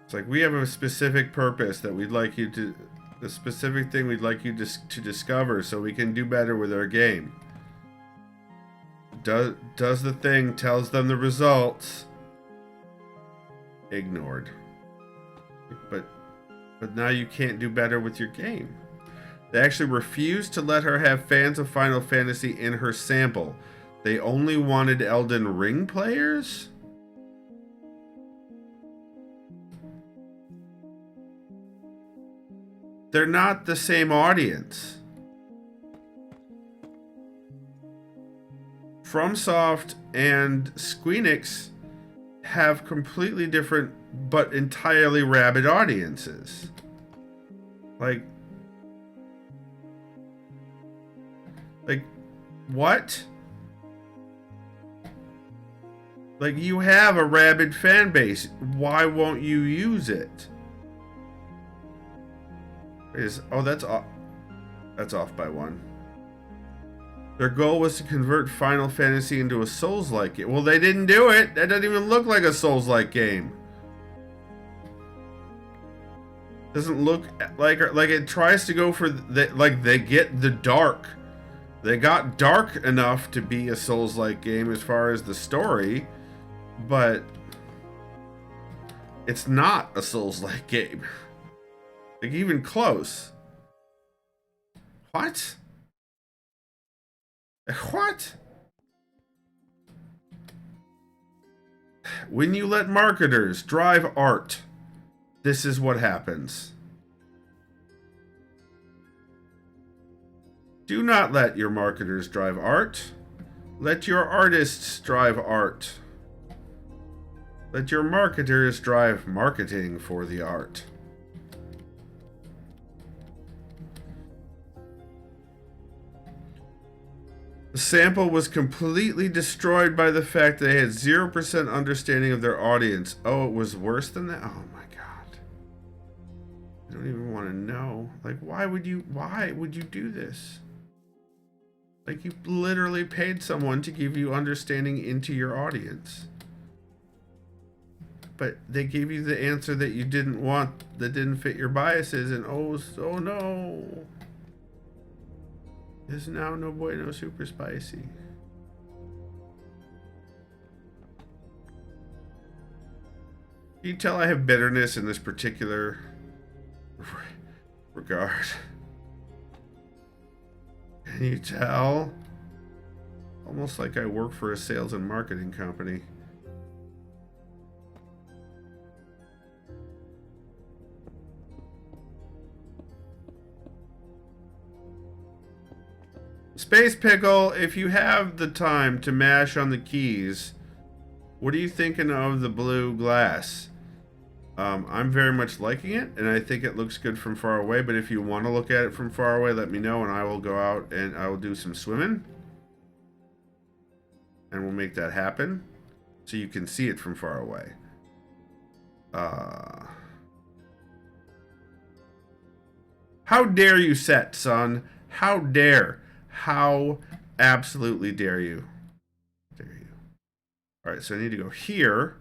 It's like, we have a specific purpose that we'd like you to, the specific thing we'd like you to discover so we can do better with our game. Does the thing, tells them the results. Ignored. But now you can't do better with your game. They actually refused to let her have fans of Final Fantasy in her sample. They only wanted Elden Ring players? They're not the same audience. FromSoft and Squeenix have completely different but entirely rabid audiences. Like what? Like, you have a rabid fan base. Why won't you use it? That's off by one. Their goal was to convert Final Fantasy into a Souls-like game. Well, they didn't do it. That doesn't even look like a Souls-like game. Doesn't look like it tries to go for they get the dark. They got dark enough to be a Souls-like game as far as the story, but it's not a Souls-like game. Like, even close. What? What? When you let marketers drive art, this is what happens. Do not let your marketers drive art. Let your artists drive art. Let your marketers drive marketing for the art. The sample was completely destroyed by the fact they had 0% understanding of their audience. Oh, it was worse than that? Oh my god. I don't even want to know. Like, why would you do this? Like, you literally paid someone to give you understanding into your audience. But they gave you the answer that you didn't want, that didn't fit your biases, and oh no. There's now no bueno super spicy. Can you tell I have bitterness in this particular regard? Can you tell? Almost like I work for a sales and marketing company. Space Pickle, if you have the time to mash on the keys, what are you thinking of the blue glass? I'm very much liking it, and I think it looks good from far away, but if you want to look at it from far away, let me know, and I will go out and I will do some swimming. And we'll make that happen, so you can see it from far away. How dare you set, son? How dare? How absolutely dare you? Dare you? All right, so I need to go here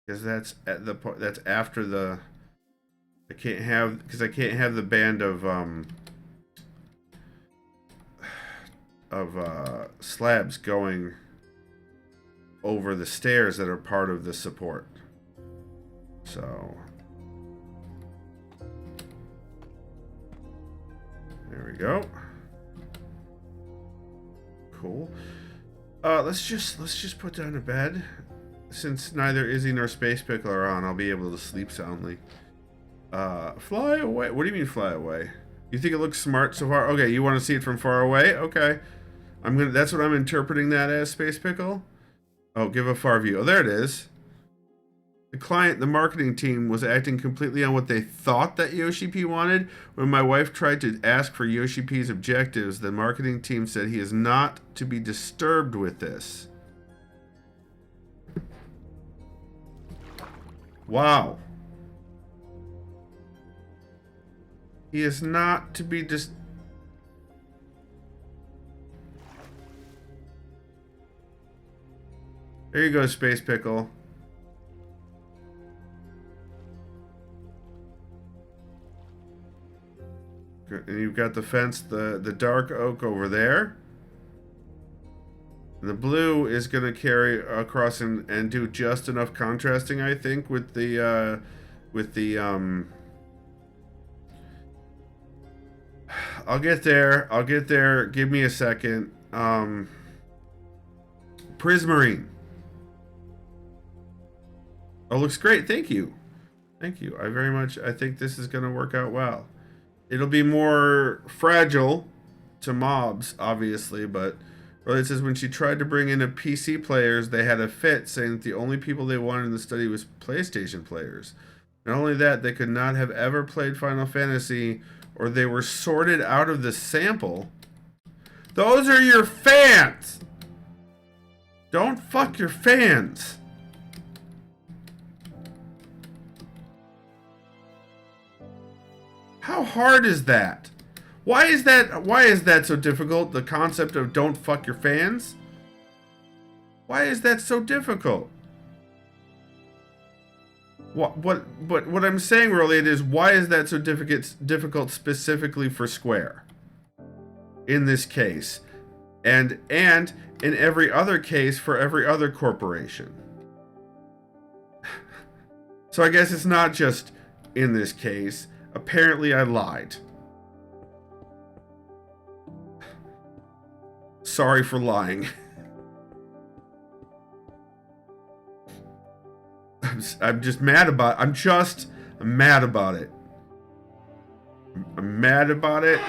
because that's at the point. That's after the. I can't have the band of slabs going over the stairs that are part of the support. So there we go. Cool. Let's just put down a bed. Since neither Izzy nor Space Pickle are on, I'll be able to sleep soundly. Fly away. What do you mean fly away? You think it looks smart so far? Okay, you want to see it from far away? Okay. That's what I'm interpreting that as, Space Pickle. Oh, give a far view. Oh, there it is. The marketing team was acting completely on what they thought that Yoshi P wanted. When my wife tried to ask for Yoshi P's objectives, the marketing team said he is not to be disturbed with this. Wow. He is not to be There you go, Space Pickle. And you've got the fence, the dark oak over there. And the blue is going to carry across and do just enough contrasting, I think, with the I'll get there. Give me a second. Prismarine. Oh, looks great. Thank you. I think this is going to work out well. It'll be more fragile to mobs, obviously, but it says when she tried to bring in a PC players, they had a fit, saying that the only people they wanted in the study was PlayStation players. Not only that, they could not have ever played Final Fantasy, or they were sorted out of the sample. Those are your fans! Don't fuck your fans! How hard is that? Why is that so difficult? The concept of don't fuck your fans? Why is that so difficult? What I'm saying really is, why is that so difficult specifically for Square? In this case. And in every other case for every other corporation. So I guess it's not just in this case. Apparently I lied. Sorry for lying. I'm just mad about. I'm mad about it. I'm mad about it.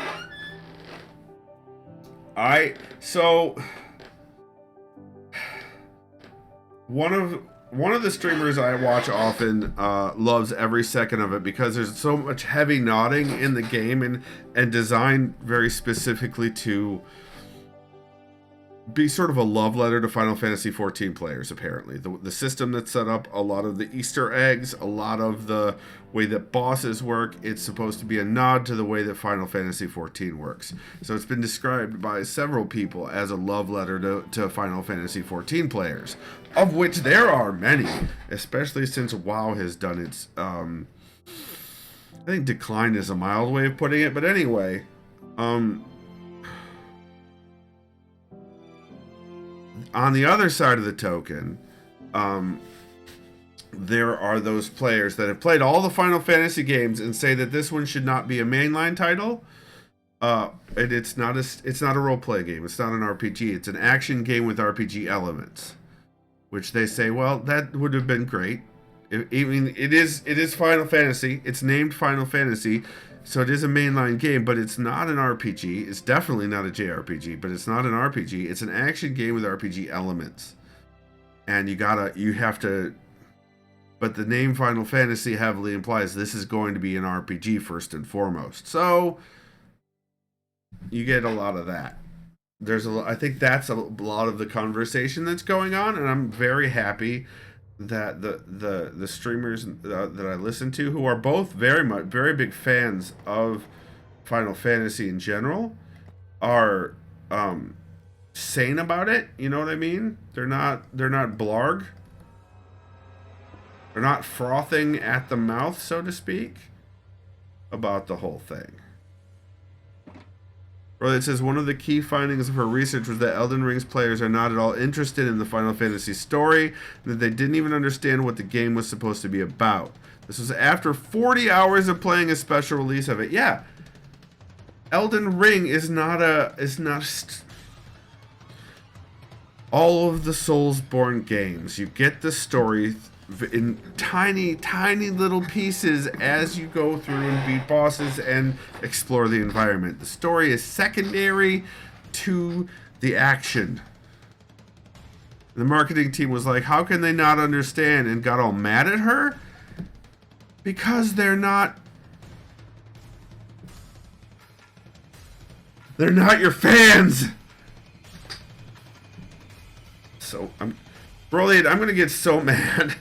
So one of the streamers I watch often loves every second of it because there's so much heavy nodding in the game and designed very specifically to be sort of a love letter to Final Fantasy XIV players, apparently. The system that's set up, a lot of the Easter eggs, a lot of the way that bosses work, it's supposed to be a nod to the way that Final Fantasy XIV works. So it's been described by several people as a love letter to Final Fantasy XIV players, of which there are many, especially since WoW has done its, I think decline is a mild way of putting it, but anyway, on the other side of the token, there are those players that have played all the Final Fantasy games and say that this one should not be a mainline title. And it's not a role-play game. It's not an RPG. It's an action game with RPG elements, which they say, well, that would have been great. I mean, it is Final Fantasy. It's named Final Fantasy. So it is a mainline game, but it's not an RPG. It's definitely not a JRPG, but it's not an RPG. It's an action game with RPG elements. And you have to, but the name Final Fantasy heavily implies this is going to be an RPG first and foremost. So you get a lot of that. I think that's a lot of the conversation that's going on, and I'm very happy that the streamers that I listen to, who are both very big fans of Final Fantasy in general, are sane about it. You know what I mean? They're not blarg. They're not frothing at the mouth, so to speak, about the whole thing. It says one of the key findings of her research was that Elden Ring's players are not at all interested in the Final Fantasy story, and that they didn't even understand what the game was supposed to be about. This was after 40 hours of playing a special release of it. Yeah, Elden Ring is not all of the Soulsborne games. You get the story in tiny little pieces as you go through and beat bosses and explore the environment. The story is secondary to the action. The marketing team was like, how can they not understand, and got all mad at her? Because they're not your fans. So Broly, I'm gonna get so mad.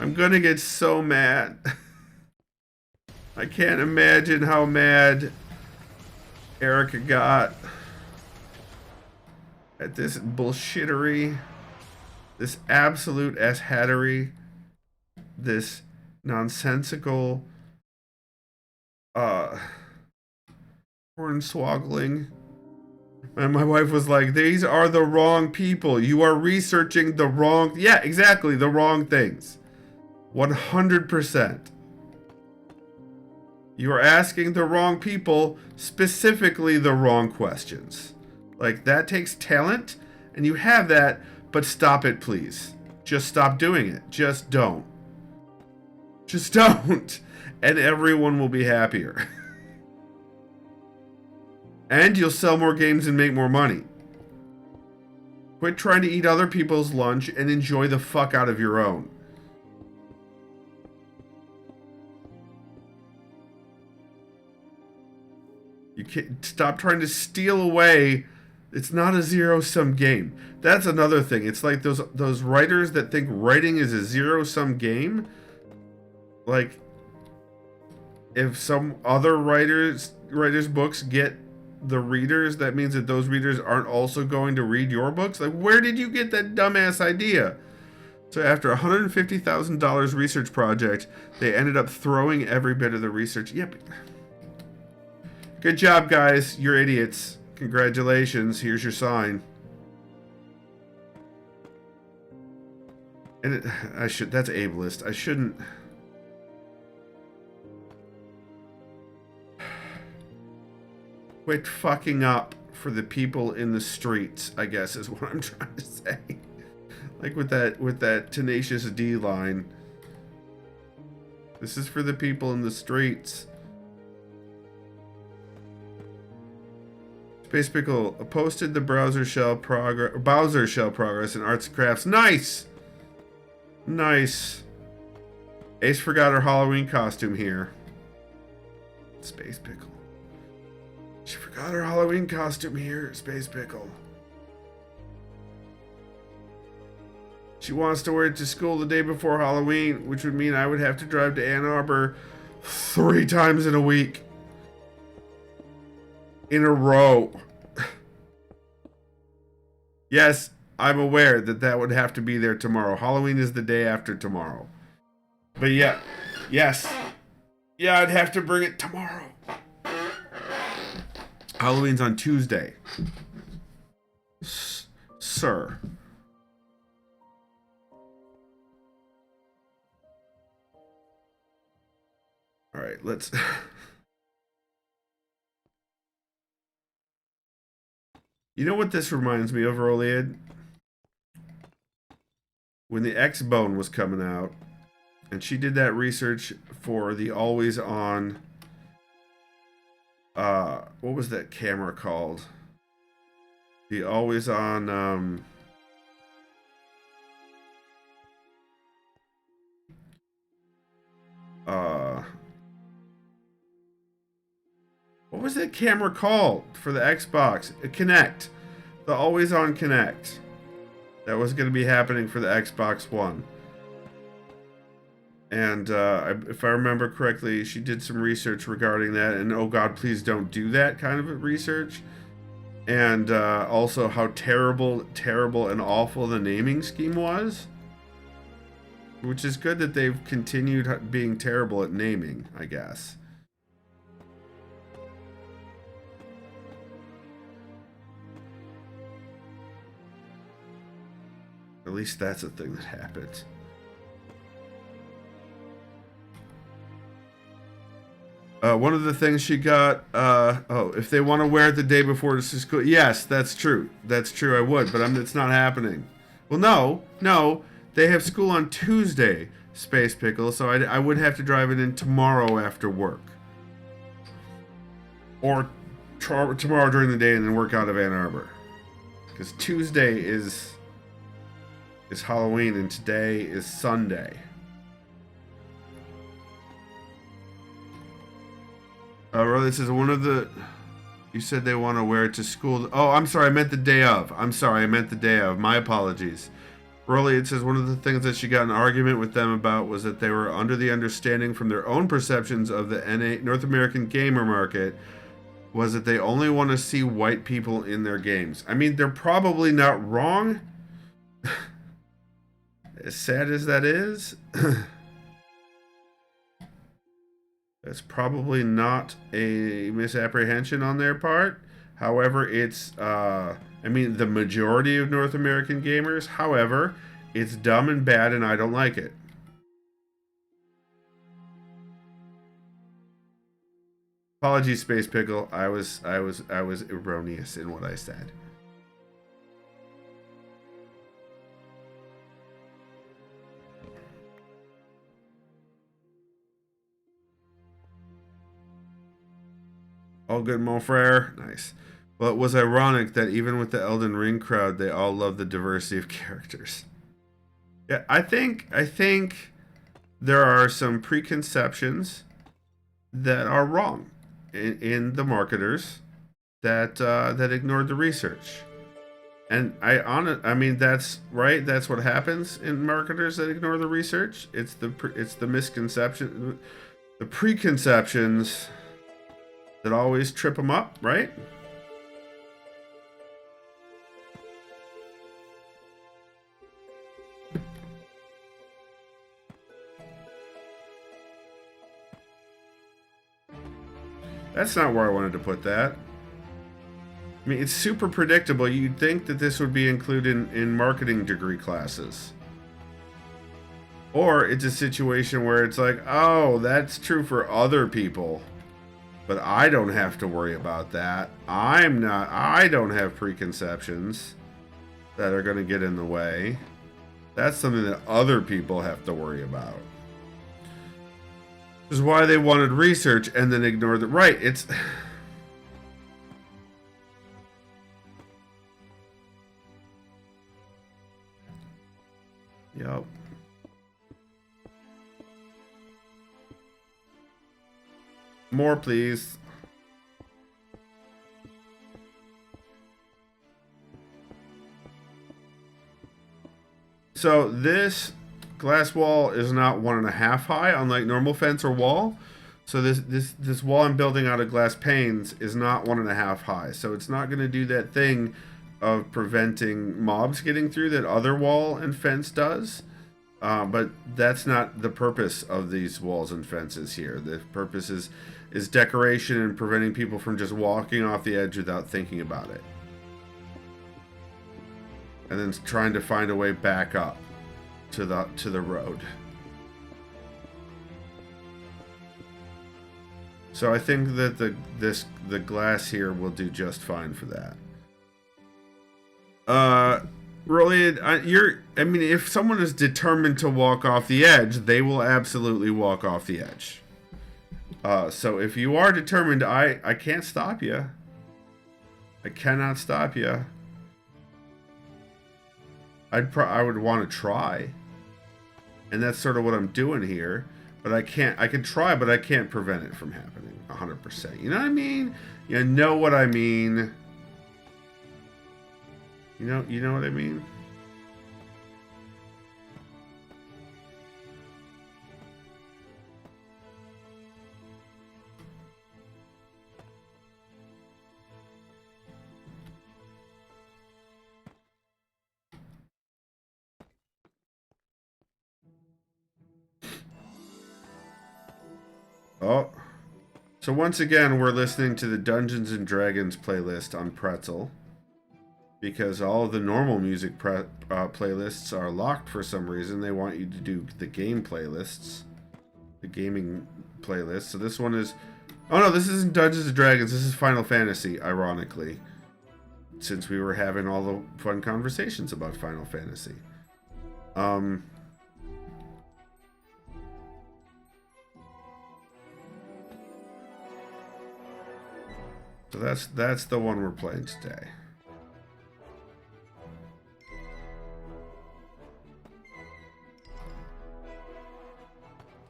I'm gonna get so mad. I can't imagine how mad Erica got at this bullshittery, this absolute asshattery, this nonsensical, hornswoggling. And my wife was like, these are the wrong people. You are researching the wrong... Yeah, exactly, the wrong things. 100%. You are asking the wrong people specifically the wrong questions. Like, that takes talent, and you have that, but stop it, please. Just stop doing it. Just don't. Just don't. And everyone will be happier. And you'll sell more games and make more money. Quit trying to eat other people's lunch and enjoy the fuck out of your own. You can't stop trying to steal away. It's not a zero-sum game. That's another thing. It's like those writers that think writing is a zero-sum game. Like, if some other writers' books get the readers, that means that those readers aren't also going to read your books. Like, where did you get that dumbass idea? So after a $150,000 research project, they ended up throwing every bit of the research. Yep. Good job, guys. You're idiots. Congratulations. Here's your sign. And that's ableist. I shouldn't. Quit fucking up for the people in the streets, I guess is what I'm trying to say. Like with that Tenacious D line. This is for the people in the streets. Space Pickle posted the Bowser shell progress in arts and crafts. Nice! Nice. Ace forgot her Halloween costume here. Space Pickle. She forgot her Halloween costume here, Space Pickle. She wants to wear it to school the day before Halloween, which would mean I would have to drive to Ann Arbor 3 times in a week. In a row. Yes, I'm aware that would have to be there tomorrow. Halloween is the day after tomorrow. But yeah, yes. Yeah, I'd have to bring it tomorrow. Halloween's on Tuesday. Sir. All right, let's... You know what this reminds me of, Roliad? When the X-Bone was coming out, and she did that research for the always-on... what was that camera called? The always-on, what was that camera called for the Xbox? Kinect. The always-on Kinect. That was going to be happening for the Xbox One. And if I remember correctly, she did some research regarding that. And oh God, please don't do that kind of research. And also how terrible and awful the naming scheme was. Which is good that they've continued being terrible at naming, I guess. At least that's a thing that happens. One of the things she got, if they want to wear it the day before to school. Yes, that's true. That's true, I would, but it's not happening. Well, no. They have school on Tuesday, Space Pickle, so I would have to drive it in tomorrow after work. Or tomorrow during the day and then work out of Ann Arbor. Because Tuesday is Halloween and today is Sunday. This is one of the... You said they want to wear it to school. Oh, I'm sorry, I meant the day of. My apologies. Rolly, it says one of the things that she got in an argument with them about was that they were under the understanding from their own perceptions of the North American gamer market was that they only want to see white people in their games. I mean, they're probably not wrong. As sad as that is, that's probably not a misapprehension on their part. However, it's, the majority of North American gamers. However, it's dumb and bad, and I don't like it. Apologies, Space Pickle. I was erroneous in what I said. All good, mon frere. Nice. Well, it was ironic that even with the Elden Ring crowd, they all love the diversity of characters. Yeah, I think there are some preconceptions that are wrong in the marketers that ignored the research. And that's right. That's what happens in marketers that ignore the research. It's the misconception, the preconceptions that always trip them up, right? That's not where I wanted to put that. I mean, it's super predictable. You'd think that this would be included in marketing degree classes. Or it's a situation where it's like, oh, that's true for other people, but I don't have to worry about that. I don't have preconceptions that are going to get in the way. That's something that other people have to worry about. This is why they wanted research and then ignored the right. It's yep. More, please. So this glass wall is not 1.5 high, unlike normal fence or wall. So this wall I'm building out of glass panes is not 1.5 high. So it's not going to do that thing of preventing mobs getting through that other wall and fence does. But that's not the purpose of these walls and fences here. The purpose is decoration and preventing people from just walking off the edge without thinking about it. And then trying to find a way back up to the road. So I think that the glass here will do just fine for that. Really, I mean, if someone is determined to walk off the edge, they will absolutely walk off the edge. So if you are determined, I can't stop you. I cannot stop you. I would want to try, and that's sort of what I'm doing here. But I can't. I can try, but I can't prevent it from happening 100%. You know what I mean? You know what I mean? You know what I mean? Oh. So once again, we're listening to the Dungeons and Dragons playlist on Pretzel. Because all of the normal music playlists are locked for some reason. They want you to do the game playlists. The gaming playlist. So this one is... Oh no, this isn't Dungeons and Dragons. This is Final Fantasy, ironically. Since we were having all the fun conversations about Final Fantasy. So that's the one we're playing today.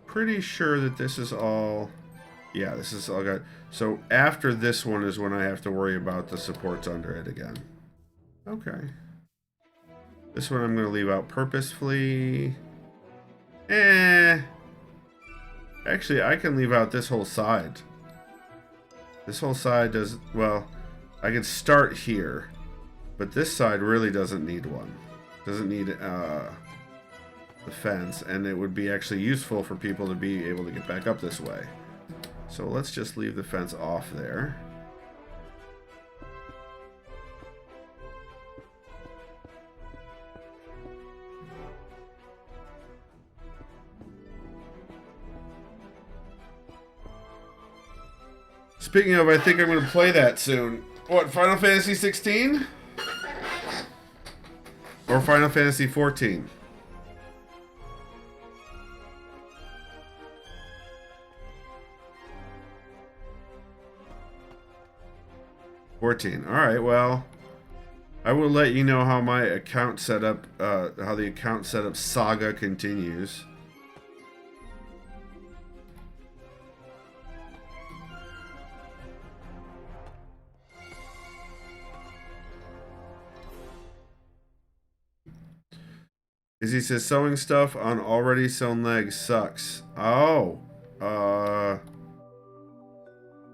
Pretty sure that this is all... Yeah, this is all good. So after this one is when I have to worry about the supports under it again. Okay. This one I'm going to leave out purposefully. Actually, I can leave out this whole side. This whole side does... Well, I could start here. But this side really doesn't need one. Doesn't need the fence. And it would be actually useful for people to be able to get back up this way. So let's just leave the fence off there. Speaking of, I think I'm going to play that soon. What, Final Fantasy 16? Or Final Fantasy 14? Alright, well, I will let you know how my account setup, how the account setup saga continues. Izzy says sewing stuff on already sewn legs sucks. Oh,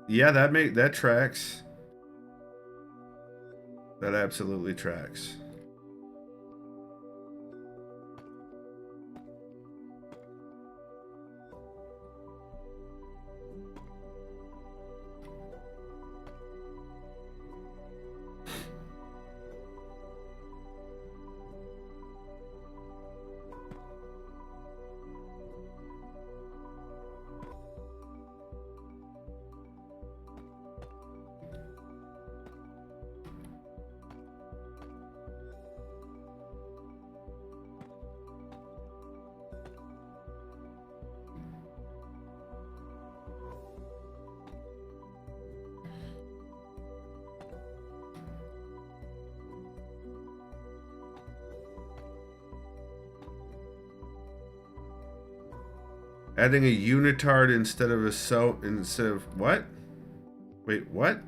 yeah, that tracks. That absolutely tracks. Adding a unitard instead of what? Wait, what?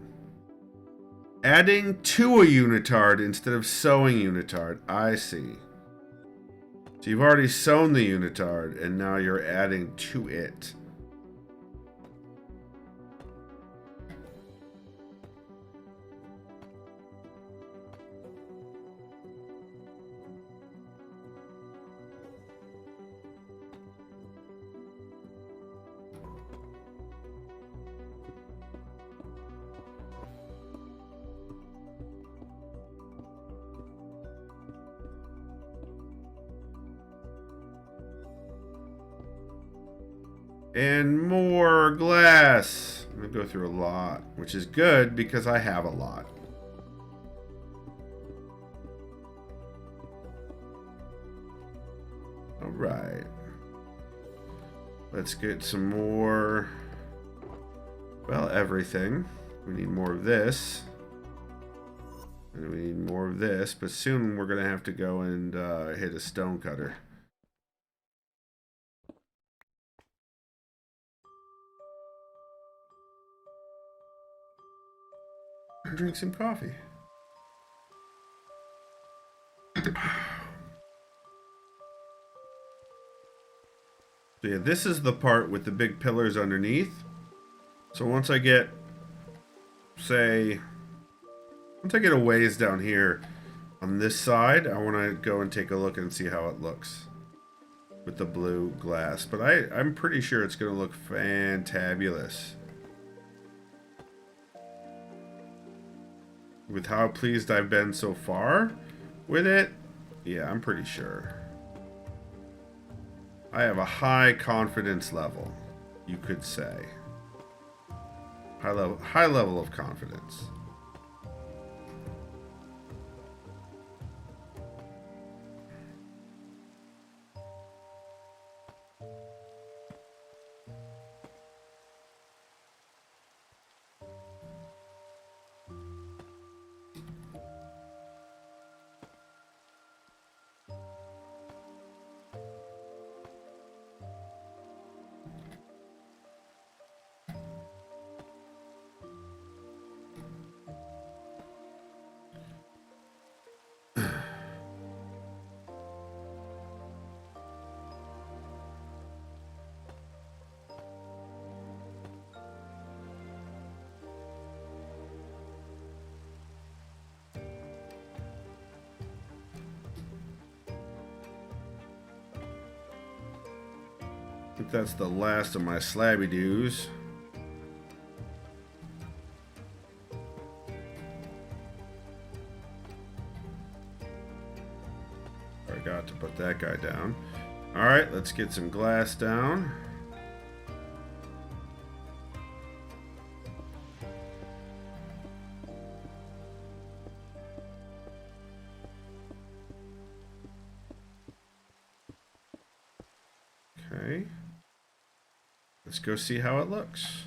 Adding to a unitard instead of sewing unitard. I see. So you've already sewn the unitard, and now you're adding to it. And more glass. I'm gonna go through a lot, which is good because I have a lot. All right. Let's get some more. Well, everything. We need more of this. And we need more of this, but soon we're gonna have to go and hit a stone cutter. Drink some coffee. So yeah, this is the part with the big pillars underneath. So once I get, once I get a ways down here on this side, I want to go and take a look and see how it looks with the blue glass. But I'm pretty sure it's going to look fantabulous. With how pleased I've been so far with it, yeah, I'm pretty sure. I have a high confidence level, you could say. High level of confidence. I think that's the last of my slabby doos. I got to put that guy down. Alright, let's get some glass down. Okay. Let's go see how it looks.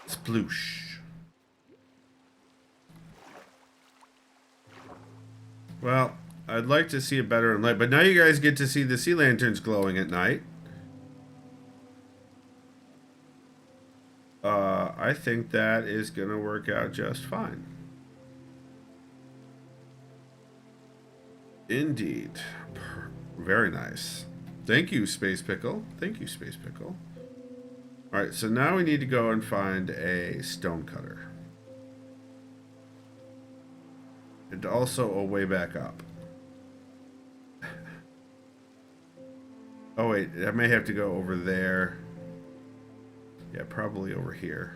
Sploosh. Well, I'd like to see it better in light, but now you guys get to see the sea lanterns glowing at night. I think that is going to work out just fine. Indeed. Very nice. Thank you, Space Pickle. Thank you, Space Pickle. Alright, so now we need to go and find a stone cutter. And also a way back up. Oh wait, I may have to go over there. Yeah, probably over here.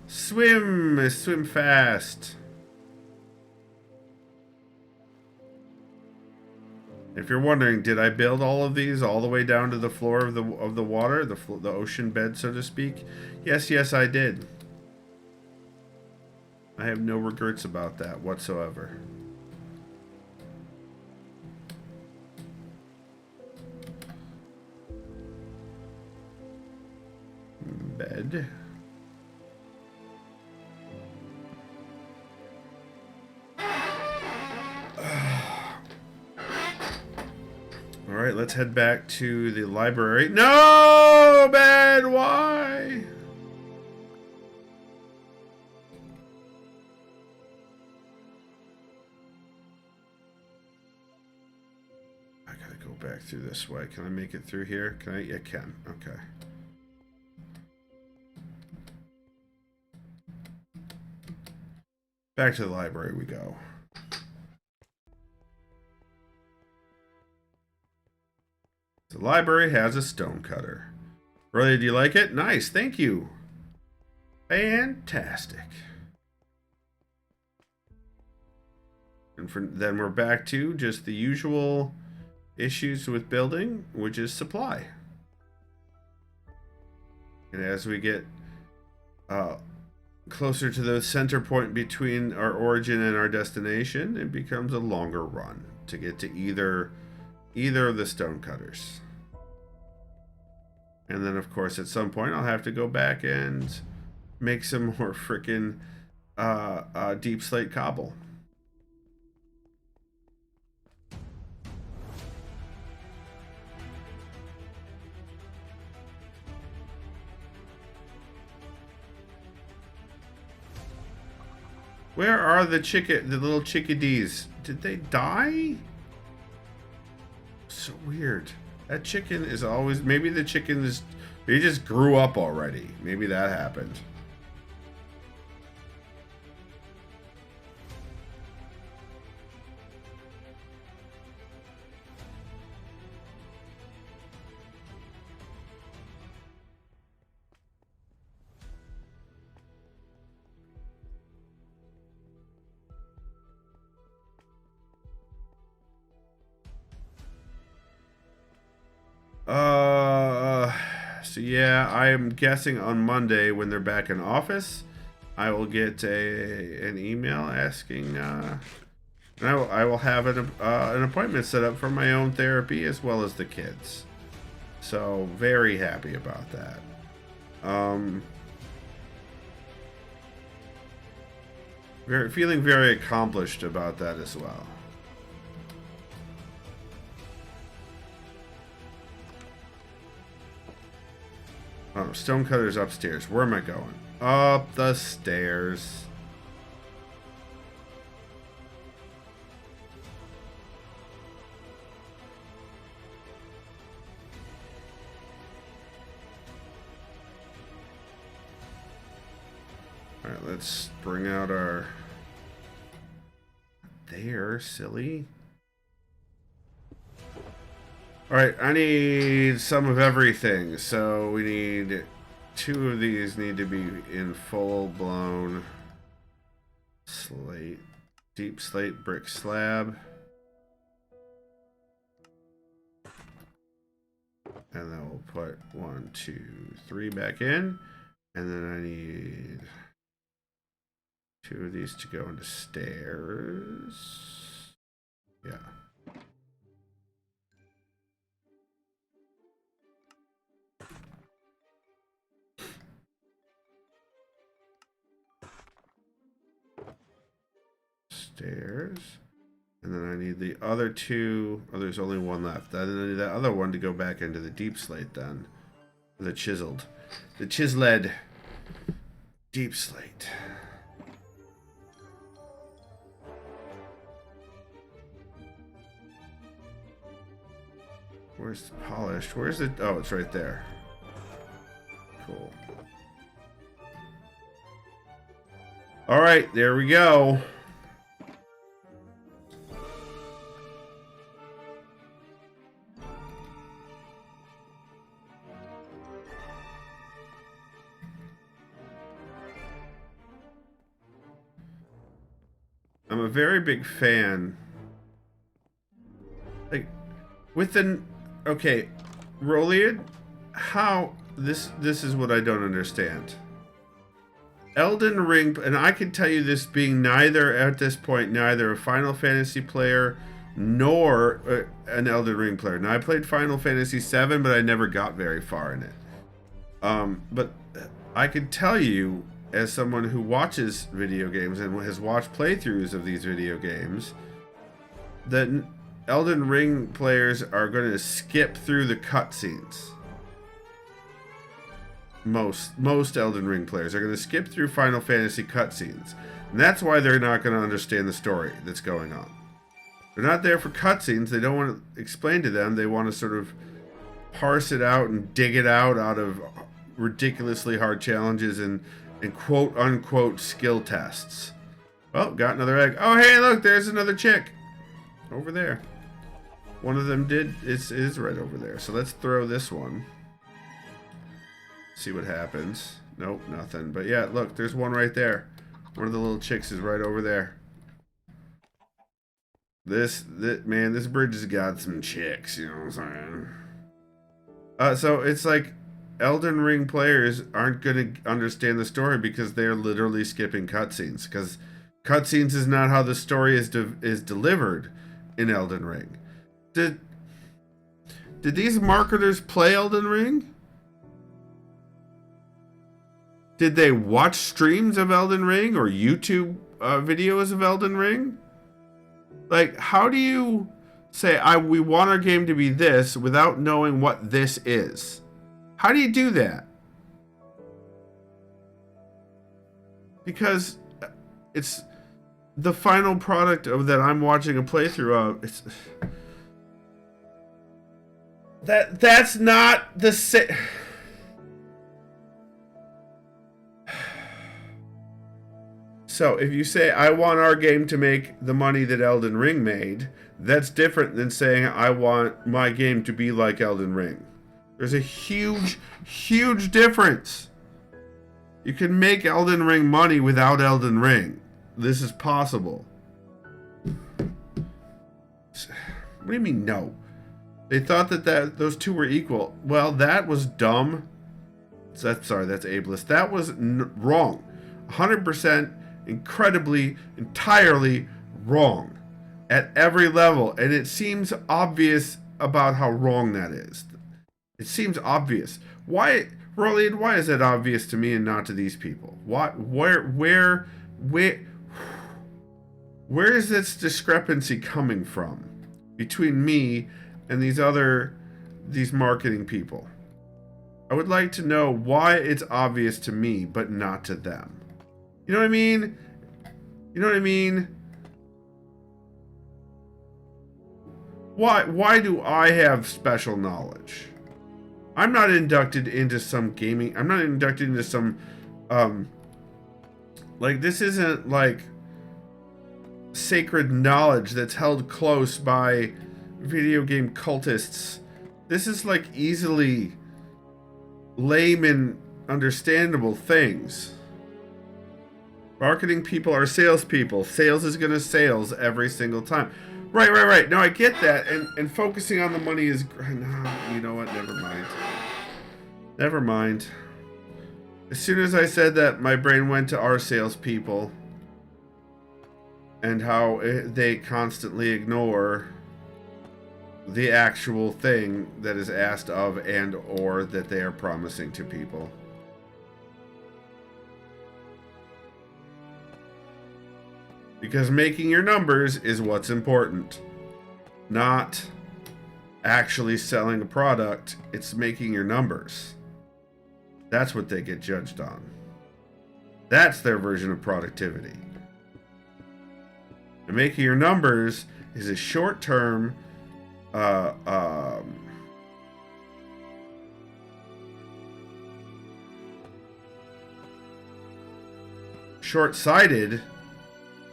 Swim! Swim fast! If you're wondering, did I build all of these all the way down to the floor of the water, the ocean bed, so to speak? Yes, I did. I have no regrets about that whatsoever. Bed. Alright, let's head back to the library. No, man, why? I gotta go back through this way. Can I make it through here? Can I? Yeah, I can. Okay. Back to the library we go. The library has a stonecutter. Really, do you like it? Nice, thank you. Fantastic. And then we're back to just the usual issues with building, which is supply. And as we get closer to the center point between our origin and our destination, it becomes a longer run to get to either of the stonecutters. And then, of course, at some point, I'll have to go back and make some more frickin' deep slate cobble. Where are the little chickadees? Did they die? So weird. That chicken is always... Maybe the chicken is... He just grew up already. Maybe that happened. So yeah, I am guessing on Monday when they're back in office, I will get an email asking, and I will have an appointment set up for my own therapy as well as the kids. So very happy about that. Feeling very accomplished about that as well. Oh, stonecutter's upstairs. Where am I going? Up the stairs. Alright, let's bring out our... There, silly. Alright, I need some of everything. So we need... 2 of these need to be in full-blown slate. Deep slate brick slab. And then we'll put 1, 2, 3 back in. And then I need 2 of these to go into stairs. Yeah. Stairs. And then I need the other 2. Oh, there's only 1 left. Then I need that other one to go back into the deep slate then. The chiseled. The chiseled deep slate. Where's the polished? Where's it? Oh, it's right there. Cool. All right, there we go. I'm a very big fan. Like, with the... Okay, Roliad, how... This is what I don't understand. Elden Ring, and I can tell you this being neither, at this point, neither a Final Fantasy player nor an Elden Ring player. Now, I played Final Fantasy VII, but I never got very far in it. But I can tell you, as someone who watches video games and has watched playthroughs of these video games, that Elden Ring players are going to skip through the cutscenes. Most Elden Ring players are going to skip through Final Fantasy cutscenes. And that's why they're not going to understand the story that's going on. They're not there for cutscenes. They don't want to explain to them. They want to sort of parse it out and dig it out of ridiculously hard challenges and quote-unquote skill tests. Well, got another egg. Oh, hey, look, there's another chick. Over there. One of them is right over there. So let's throw this one. See what happens. Nope, nothing. But yeah, look, there's one right there. One of the little chicks is right over there. This bridge has got some chicks, you know what I'm saying? So it's like Elden Ring players aren't going to understand the story because they're literally skipping cutscenes. Because cutscenes is not how the story is delivered in Elden Ring. Did these marketers play Elden Ring? Did they watch streams of Elden Ring or YouTube videos of Elden Ring? Like, how do you say, we want our game to be this without knowing what this is? How do you do that? Because it's the final product of that I'm watching a playthrough of. That's not the same. So if you say, I want our game to make the money that Elden Ring made, that's different than saying, I want my game to be like Elden Ring. There's a huge, huge difference. You can make Elden Ring money without Elden Ring. This is possible. What do you mean, no? They thought that those two were equal. Well, that was dumb. Sorry, that's ableist. That was wrong. 100%. Incredibly, entirely wrong at every level, and it seems obvious about how wrong that is. It seems obvious. Why, Rollian? Why is that obvious to me and not to these people? Where is this discrepancy coming from between me and these marketing people? I would like to know why it's obvious to me but not to them. You know what I mean? You know what I mean? Why do I have special knowledge? I'm not inducted into some gaming. I'm not inducted into some like, this isn't like sacred knowledge that's held close by video game cultists. This is like easily layman understandable things. Marketing people are salespeople. Sales is going to sales every single time. Right. No, I get that. And focusing on the money is... No, you know what? Never mind. As soon as I said that, my brain went to our salespeople. And how they constantly ignore the actual thing that is asked of and or that they are promising to people. Because making your numbers is what's important. Not actually selling a product. It's making your numbers. That's what they get judged on. That's their version of productivity. And making your numbers is a short-term short-sighted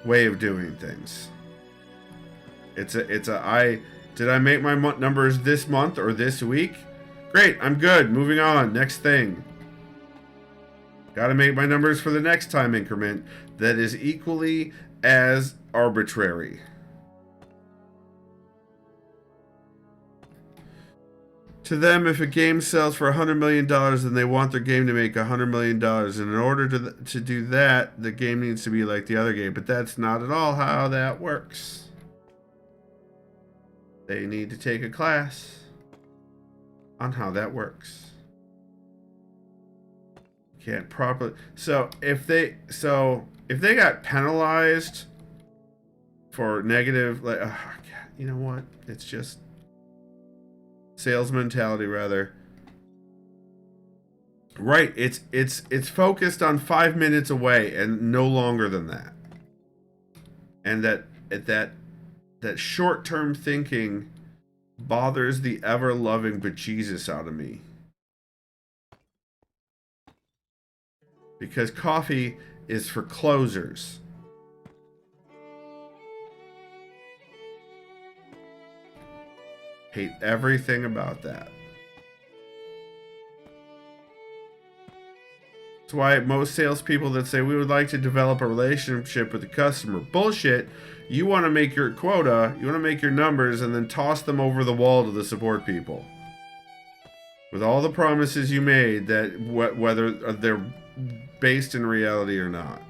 way of doing things. Did I make my numbers this month or this week? Great, I'm good. Moving on. Next thing. Gotta make my numbers for the next time increment that is equally as arbitrary. To them, if a game sells for $100 million, then they want their game to make $100 million. And in order to do that, the game needs to be like the other game. But that's not at all how that works. They need to take a class on how that works. Can't properly... So if they got penalized for negative... you know what? It's just sales mentality, rather. Right, it's focused on 5 minutes away and no longer than that. And that short-term thinking bothers the ever-loving bejesus out of me. Because coffee is for closers. Hate everything about that. That's why most salespeople that say we would like to develop a relationship with the customer. Bullshit. You want to make your quota, you want to make your numbers, and then toss them over the wall to the support people. With all the promises you made, that whether they're based in reality or not.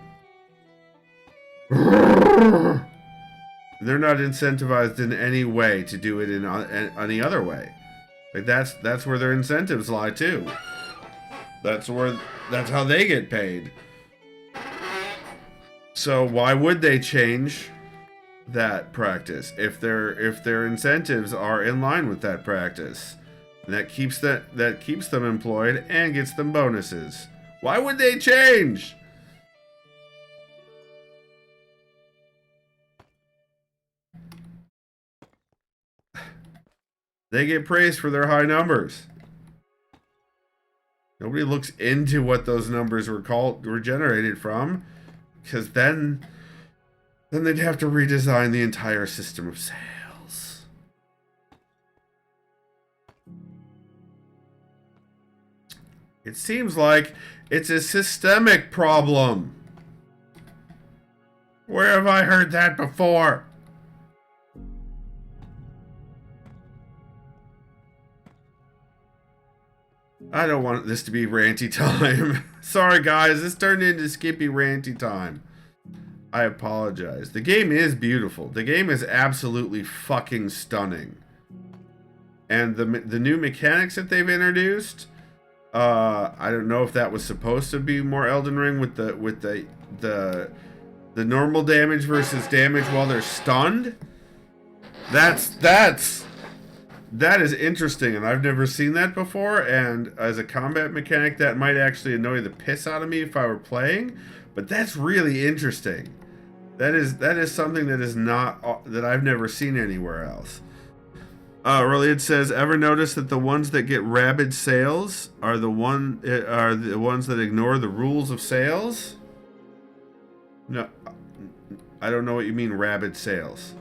They're not incentivized in any way to do it in any other way. Like that's where their incentives lie too. That's how they get paid. So why would they change that practice if their incentives are in line with that practice? And that keeps them employed and gets them bonuses. Why would they change? They get praised for their high numbers. Nobody looks into what those numbers were generated from, because then they'd have to redesign the entire system of sales. It seems like it's a systemic problem. Where have I heard that before? I don't want this to be ranty time. Sorry guys, this turned into Skippy ranty time. I apologize. The game is beautiful. The game is absolutely fucking stunning. And the new mechanics that they've introduced, I don't know if that was supposed to be more Elden Ring with the normal damage versus damage while they're stunned. That is interesting, and I've never seen that before, and as a combat mechanic, that might actually annoy the piss out of me if I were playing, but that's really interesting. That is something that is not, that I've never seen anywhere else. Reliant says, ever notice that the ones that get rabid sales are the ones that ignore the rules of sales? No, I don't know what you mean rabid sales.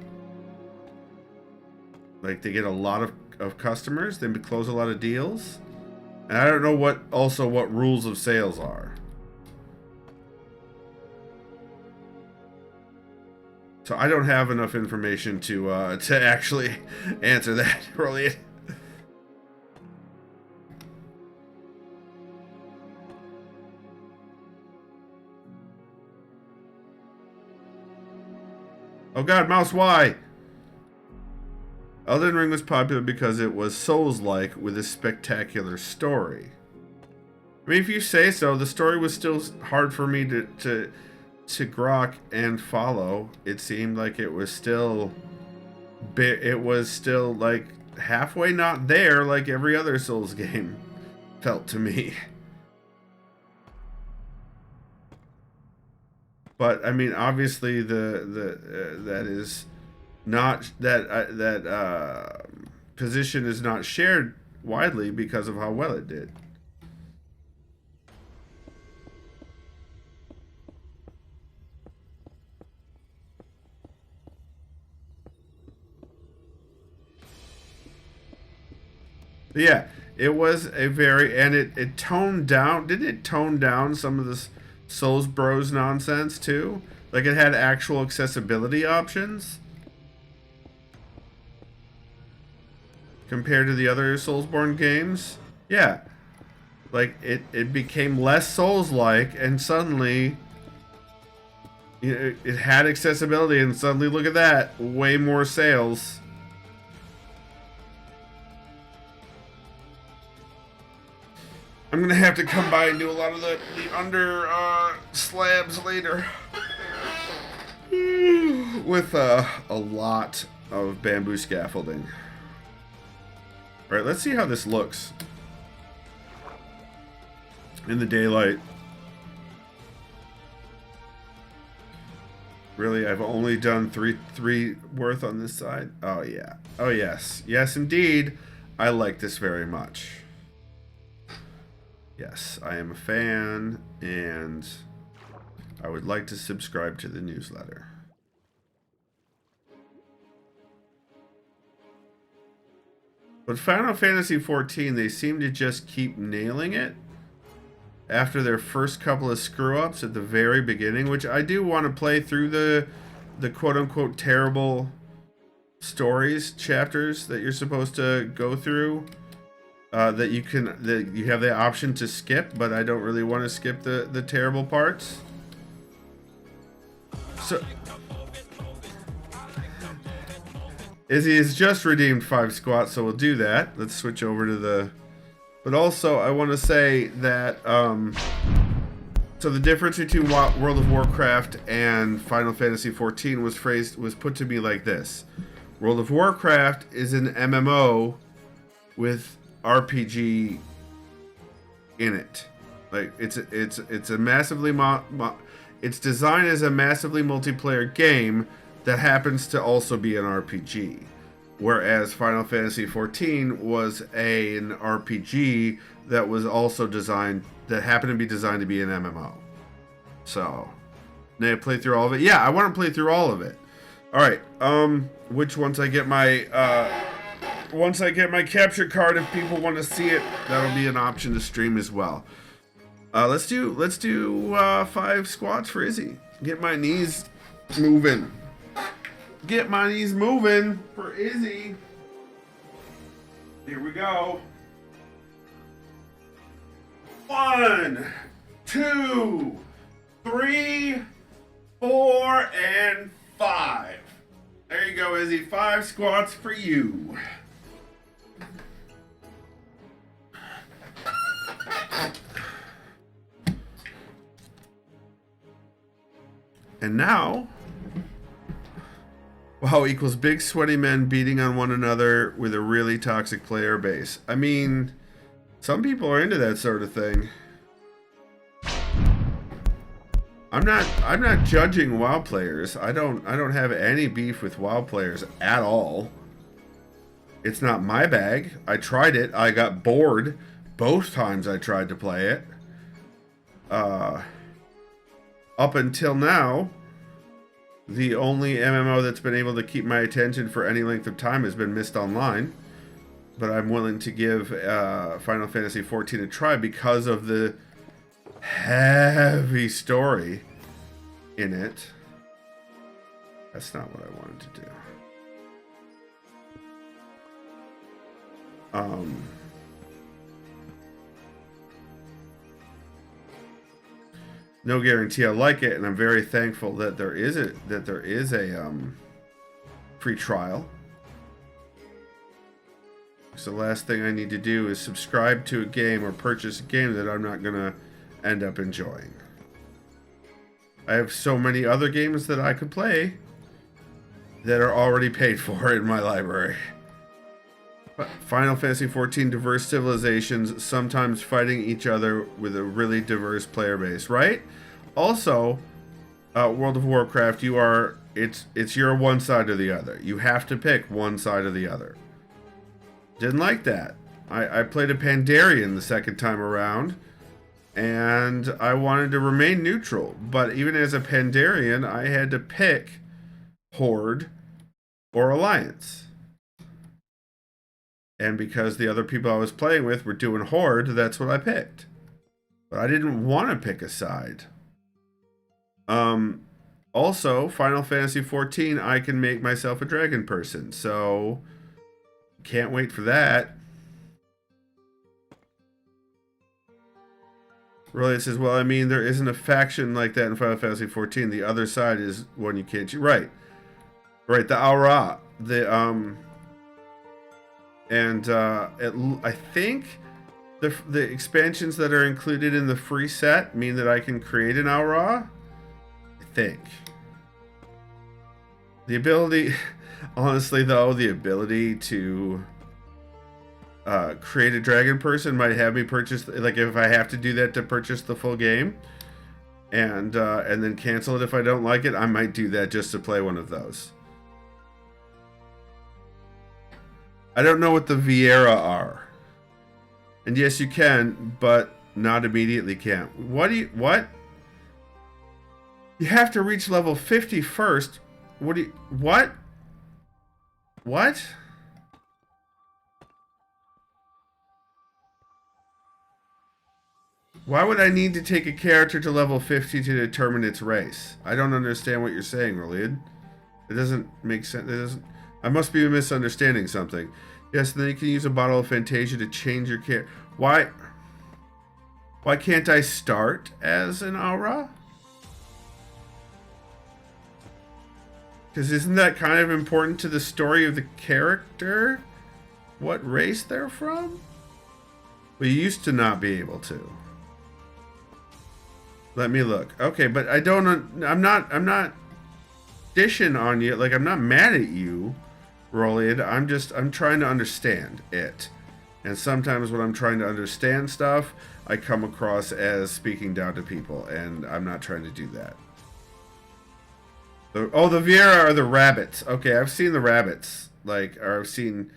Like they get a lot of customers, they close a lot of deals, and I don't know what rules of sales are. So I don't have enough information to actually answer that, really. Oh God, mouse, why? Elden Ring was popular because it was Souls-like with a spectacular story. I mean, if you say so, the story was still hard for me to grok and follow. It seemed like it was still like halfway not there, like every other Souls game felt to me. But I mean, obviously that is not that position is not shared widely because of how well it did. But yeah, it was a very, and it toned down. Didn't it tone down some of this Souls Bros nonsense too? Like it had actual accessibility options compared to the other Soulsborne games. Yeah, like it became less Souls-like, and suddenly it had accessibility, and suddenly look at that, way more sales. I'm gonna have to come by and do a lot of the under slabs later with a lot of bamboo scaffolding. All right, let's see how this looks in the daylight. Really, I've only done three worth on this side. Oh yeah. Oh yes. Yes, indeed. I like this very much. Yes, I am a fan, and I would like to subscribe to the newsletter. But Final Fantasy XIV, they seem to just keep nailing it after their first couple of screw-ups at the very beginning, which I do want to play through the quote-unquote terrible stories, chapters that you're supposed to go through, that you have the option to skip, but I don't really want to skip the terrible parts. So Izzy has just redeemed 5 squats, so we'll do that. Let's switch over to the... But also, I want to say that, so the difference between World of Warcraft and Final Fantasy XIV was put to me like this. World of Warcraft is an MMO with RPG in it. Like, it's a massively... it's designed as a massively multiplayer game that happens to also be an RPG. Whereas Final Fantasy XIV was an RPG that was also designed, that happened to be designed to be an MMO. So, now I play through all of it. Yeah, I want to play through all of it. All right. Which once I get my capture card, if people want to see it, that'll be an option to stream as well. Let's do 5 squats for Izzy. Get my knees moving. Get my knees moving for Izzy. Here we go. 1, 2, 3, 4, and 5. There you go, Izzy. 5 squats for you. And now... WoW equals big sweaty men beating on one another with a really toxic player base. I mean, some people are into that sort of thing. I'm not judging WoW players. I don't have any beef with WoW players at all. It's not my bag. I tried it. I got bored both times I tried to play it. Up until now, the only MMO that's been able to keep my attention for any length of time has been Mist Online. But I'm willing to give Final Fantasy XIV a try because of the heavy story in it. That's not what I wanted to do. No guarantee I like it, and I'm very thankful that there is a free trial. So the last thing I need to do is subscribe to a game or purchase a game that I'm not gonna end up enjoying. I have so many other games that I could play that are already paid for in my library. Final Fantasy XIV, diverse civilizations, sometimes fighting each other with a really diverse player base, right? Also, World of Warcraft, it's your one side or the other. You have to pick one side or the other. Didn't like that. I played a Pandarian the second time around, and I wanted to remain neutral. But even as a Pandarian, I had to pick Horde or Alliance. And because the other people I was playing with were doing Horde, that's what I picked. But I didn't want to pick a side. Also, Final Fantasy XIV, I can make myself a dragon person. So, can't wait for that. Really, it says, well, I mean, there isn't a faction like that in Final Fantasy XIV. The other side is one you can't choose. Right. Right, the Aura. I think the expansions that are included in the free set mean that I can create an Aura. I think. The ability, honestly though, the ability to create a dragon person might have me purchase, like if I have to do that to purchase the full game, and then cancel it if I don't like it, I might do that just to play one of those. I don't know what the Viera are. And yes, you can, but not immediately can. What? You have to reach level 50 first. What? What? Why would I need to take a character to level 50 to determine its race? I don't understand what you're saying, Rolid. It doesn't make sense. It doesn't. I must be misunderstanding something. Yes, then you can use a bottle of Fantasia to change your character. Why? Why can't I start as an Aura? Because isn't that kind of important to the story of the character? What race they're from? We used to not be able to. Let me look. Okay, but I don't. I'm not dishing on you. Like, I'm not mad at you, Rolid. I'm trying to understand it. And sometimes when I'm trying to understand stuff, I come across as speaking down to people, and I'm not trying to do that. Oh, the Viera are the rabbits. Okay, I've seen the rabbits. Like, or I've seen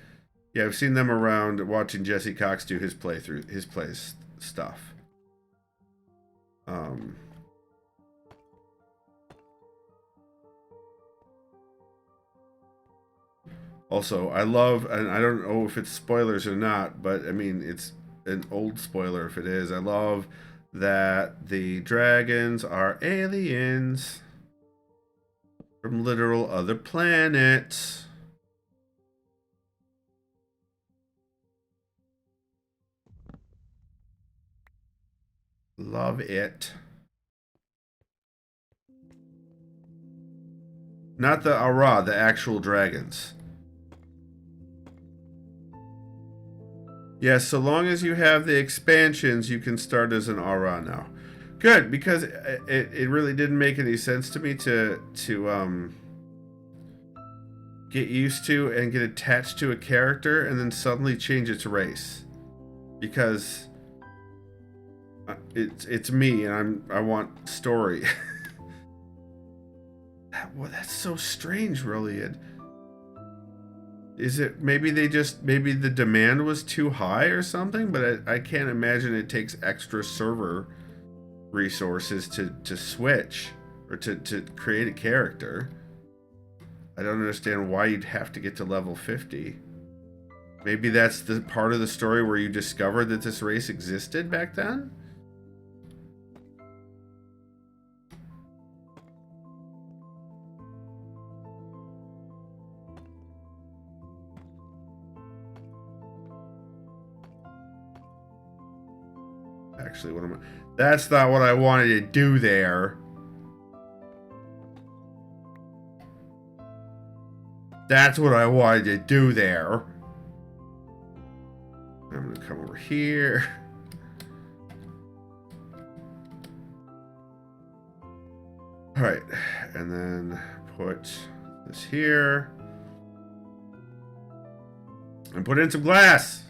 them around watching Jesse Cox do his playthrough, his stuff. Also, I love, and I don't know if it's spoilers or not, but I mean, it's an old spoiler if it is. I love that the dragons are aliens from literal other planets. Love it. Not the Ara, the actual dragons. Yes, so long as you have the expansions, you can start as an Ara now. Good, because it really didn't make any sense to me to get used to and get attached to a character and then suddenly change its race. Because it's me and I want story. Well, that's so strange, really. Is it maybe maybe the demand was too high or something? But I can't imagine it takes extra server resources to switch or to create a character. I don't understand why you'd have to get to level 50. Maybe that's the part of the story where you discovered that this race existed back then? Actually, what am I? That's not what I wanted to do there. That's what I wanted to do there. I'm gonna come over here. All right, and then put this here. And put in some glass.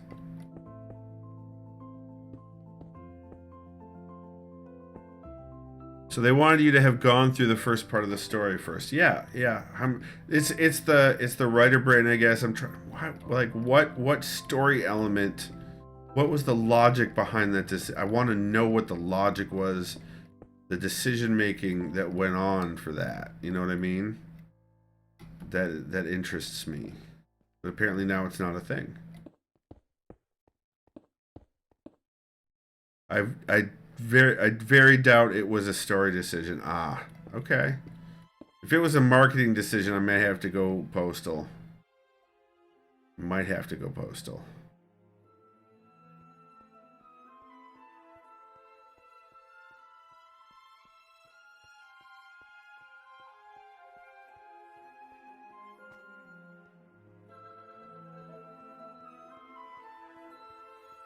So they wanted you to have gone through the first part of the story first. Yeah. It's the writer brain, I guess. I'm trying. Like what story element? What was the logic behind that? I want to know what the logic was, the decision making that went on for that. You know what I mean? That interests me. But apparently now it's not a thing. I very doubt it was a story decision. Ah, okay. If it was a marketing decision, I may have to go postal. Might have to go postal.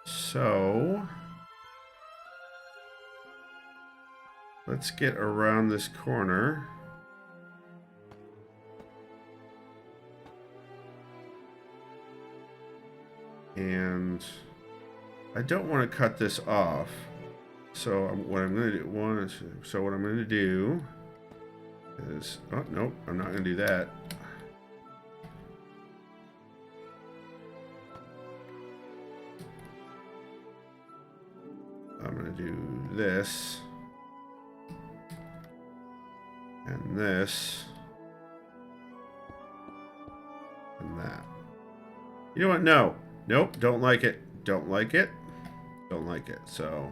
So let's get around this corner. And I don't want to cut this off. So what I'm going to do, what I'm going to do is, oh, nope, I'm not going to do that. I'm going to do this. And this. And that. You know what? No. Nope, don't like it. Don't like it. Don't like it, so...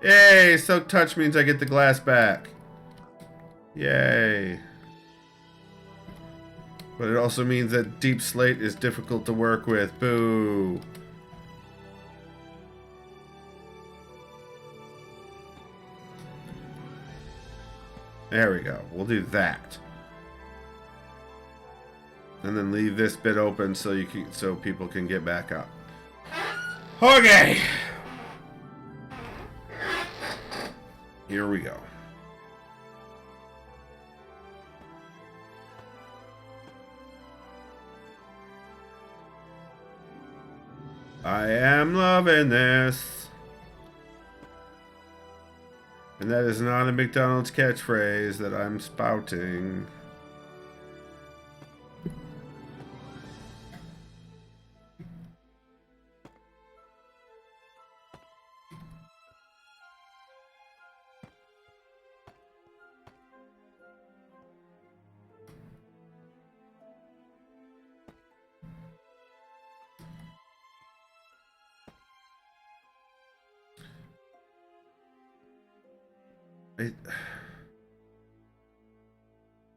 Yay! Silk Touch means I get the glass back. Yay. But it also means that Deep Slate is difficult to work with. Boo. There we go. We'll do that. And then leave this bit open so people can get back up. Okay. Here we go. I am loving this. And that is not a McDonald's catchphrase that I'm spouting.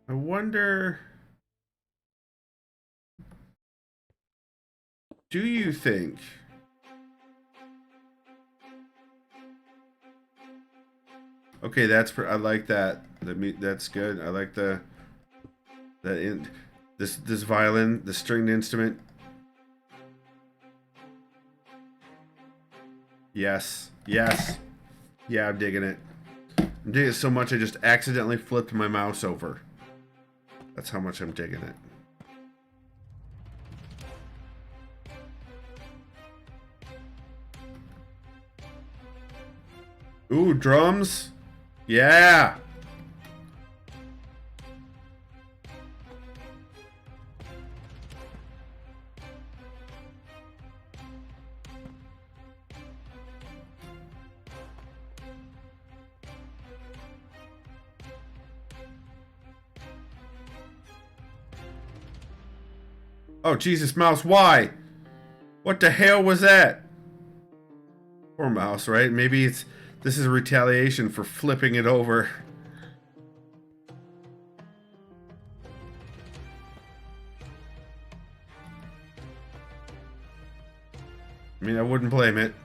I wonder, do you think okay, I like that. That's good. I like this violin, the stringed instrument. Yes. Yes. Yeah, I'm digging it. I'm digging it so much I just accidentally flipped my mouse over. That's how much I'm digging it. Ooh, drums. Yeah. Oh, Jesus, mouse, why? What the hell was that? Poor mouse, right? Maybe this is a retaliation for flipping it over. I mean, I wouldn't blame it.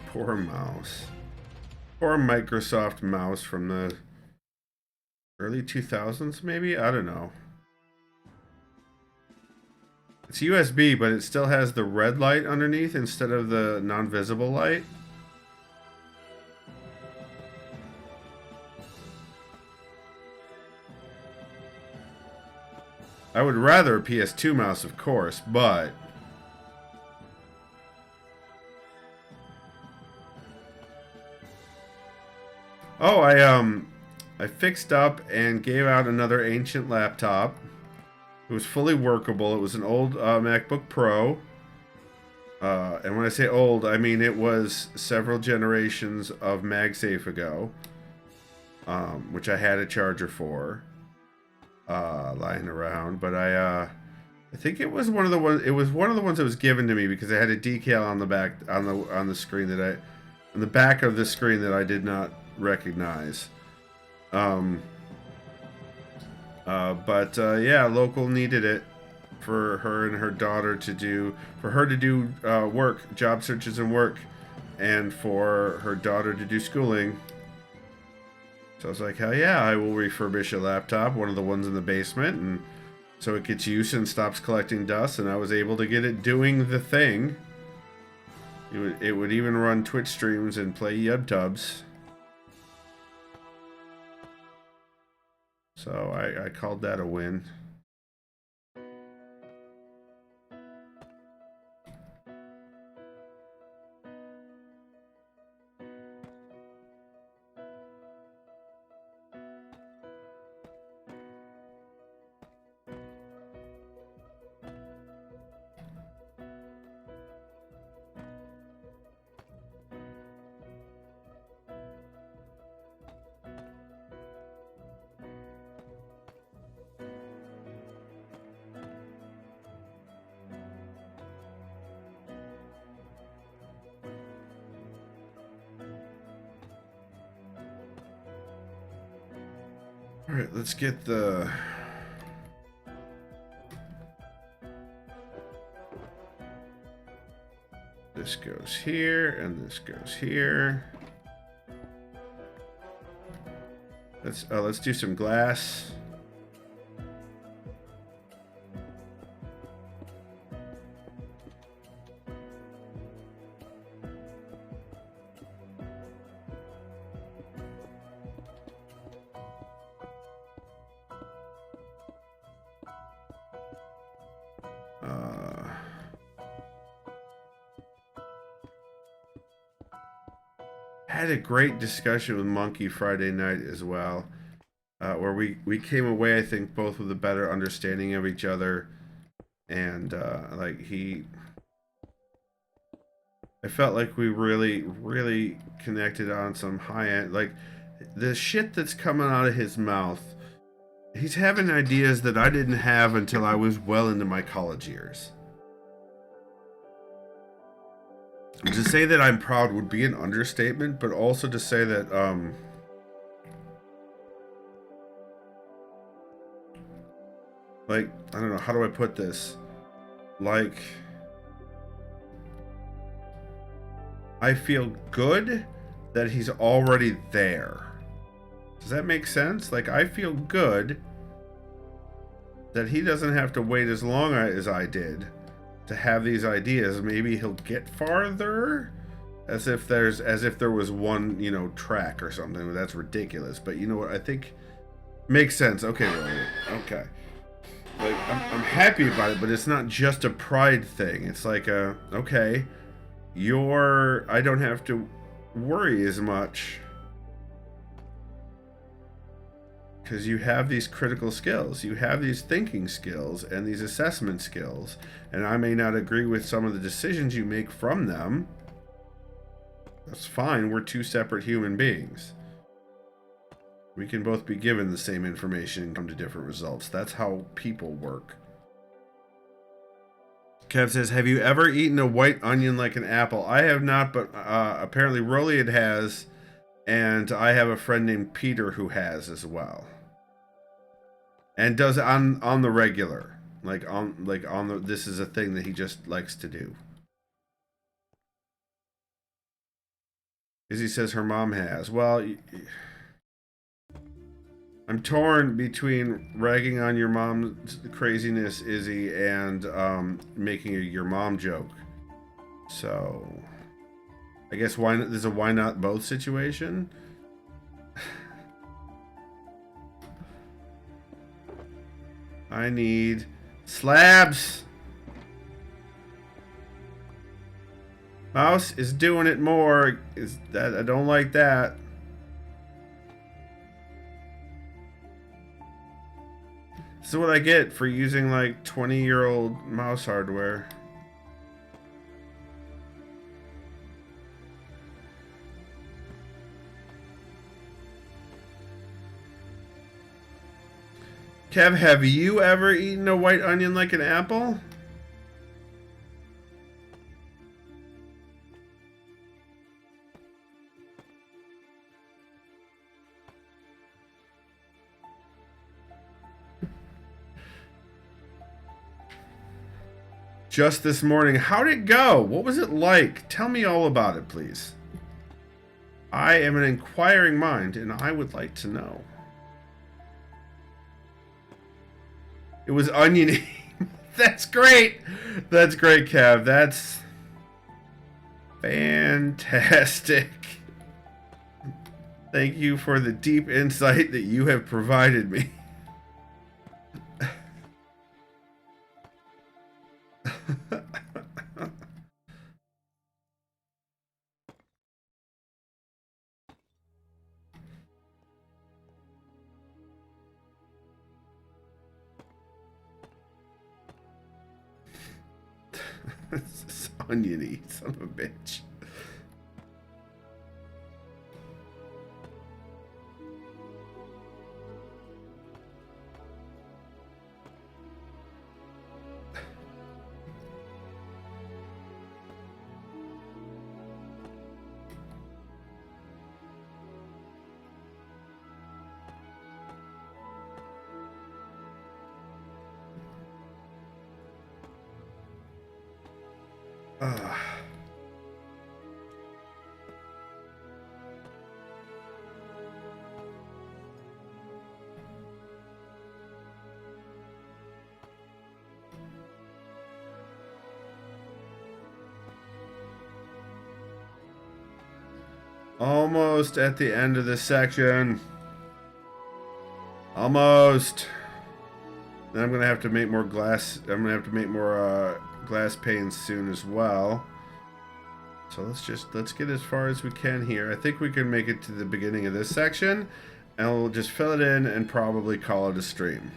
Poor mouse. Poor Microsoft mouse from the early 2000s, maybe? I don't know. It's USB, but it still has the red light underneath instead of the non-visible light. I would rather a PS2 mouse, of course, but... Oh, I fixed up and gave out another ancient laptop. It was fully workable. It was an old MacBook Pro. And when I say old, I mean it was several generations of MagSafe ago. Which I had a charger for. Lying around. But I think it was one of the ones that was given to me because it had a decal on the back on the screen on the back of the screen that I did not recognize. Yeah, local needed it for her and her daughter to do, for her to do work, job searches and work, and for her daughter to do schooling. So I was like, hell yeah, I will refurbish a laptop, one of the ones in the basement, and so it gets used and stops collecting dust, and I was able to get it doing the thing. It would even run Twitch streams and play YubTubs. So I called that a win. Alright, let's get the... This goes here, and this goes here. Let's do some glass. Had a great discussion with Monkey Friday night as well, where we came away, I think, both with a better understanding of each other, and like I felt like we really connected on some high end, like the shit that's coming out of his mouth. He's having ideas that I didn't have until I was well into my college years. To say that I'm proud would be an understatement, but also to say that, like, I don't know, how do I put this? Like, I feel good that he's already there. Does that make sense? Like, I feel good that he doesn't have to wait as long as I did to have these ideas. Maybe he'll get farther, as if there was one, you know, track or something. That's ridiculous. But you know what? I think makes sense. Okay, okay. Like I'm happy about it, but it's not just a pride thing. It's like okay, I don't have to worry as much because you have these critical skills, you have these thinking skills and these assessment skills, and I may not agree with some of the decisions you make from them. That's fine. We're two separate human beings. We can both be given the same information and come to different results. That's how people work. Kev says, have you ever eaten a white onion like an apple? I have not, but apparently Roliad has, and I have a friend named Peter who has as well. And does it on the regular. This is a thing that he just likes to do. Izzy says her mom has. Well, I'm torn between ragging on your mom's craziness, Izzy, and making a your mom joke. So, I guess there's a why not both situation. I need slabs. Mouse is doing it more. Is that I don't like that. This is what I get for using like 20-year-old mouse hardware. Kev, have you ever eaten a white onion like an apple? just this morning. How'd it go? What was it like? Tell me all about it, please. I am an inquiring mind, and I would like to know. It was oniony. That's great. That's great, Kev. That's fantastic. Thank you for the deep insight that you have provided me. It's oniony, son of a bitch. Almost at the end of this section. Almost. Then I'm gonna have to make more glass. I'm gonna have to make more glass panes soon as well. So let's get as far as we can here. I think we can make it to the beginning of this section, and we'll just fill it in and probably call it a stream.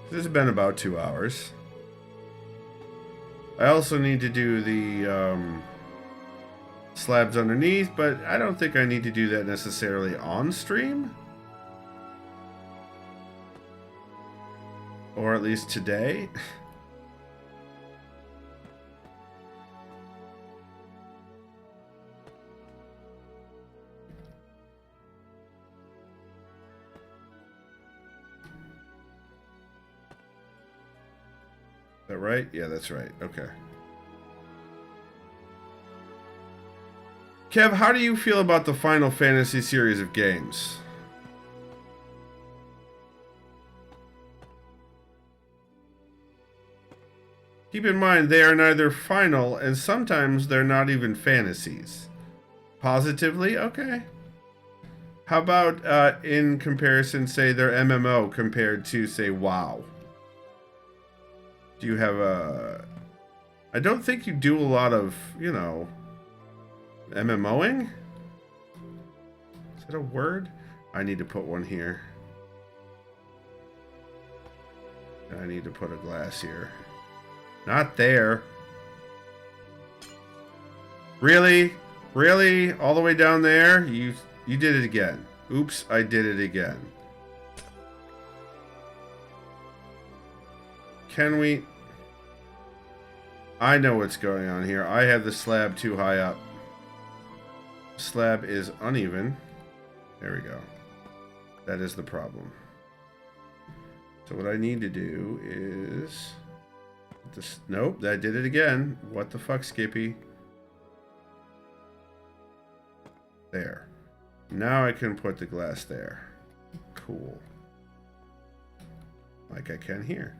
This has been about 2 hours. I also need to do the slabs underneath, but I don't think I need to do that necessarily on stream. Or at least today. Is that right? Yeah, that's right. Okay. Kev, how do you feel about the Final Fantasy series of games? Keep in mind, they are neither final, and sometimes they're not even fantasies. Positively? Okay. How about, in comparison, say, their MMO compared to, say, WoW? Do you have a... I don't think you do a lot of, you know... MMOing? Is that a word? I need to put one here. I need to put a glass here. Not there. Really? Really? All the way down there? You did it again. Oops, I did it again. Can we... I know what's going on here. I have the slab too high up. Slab is uneven. There we go. That is the problem. So what I need to do is... This, nope, that did it again. What the fuck, Skippy? There. Now I can put the glass there. Cool. Like I can here.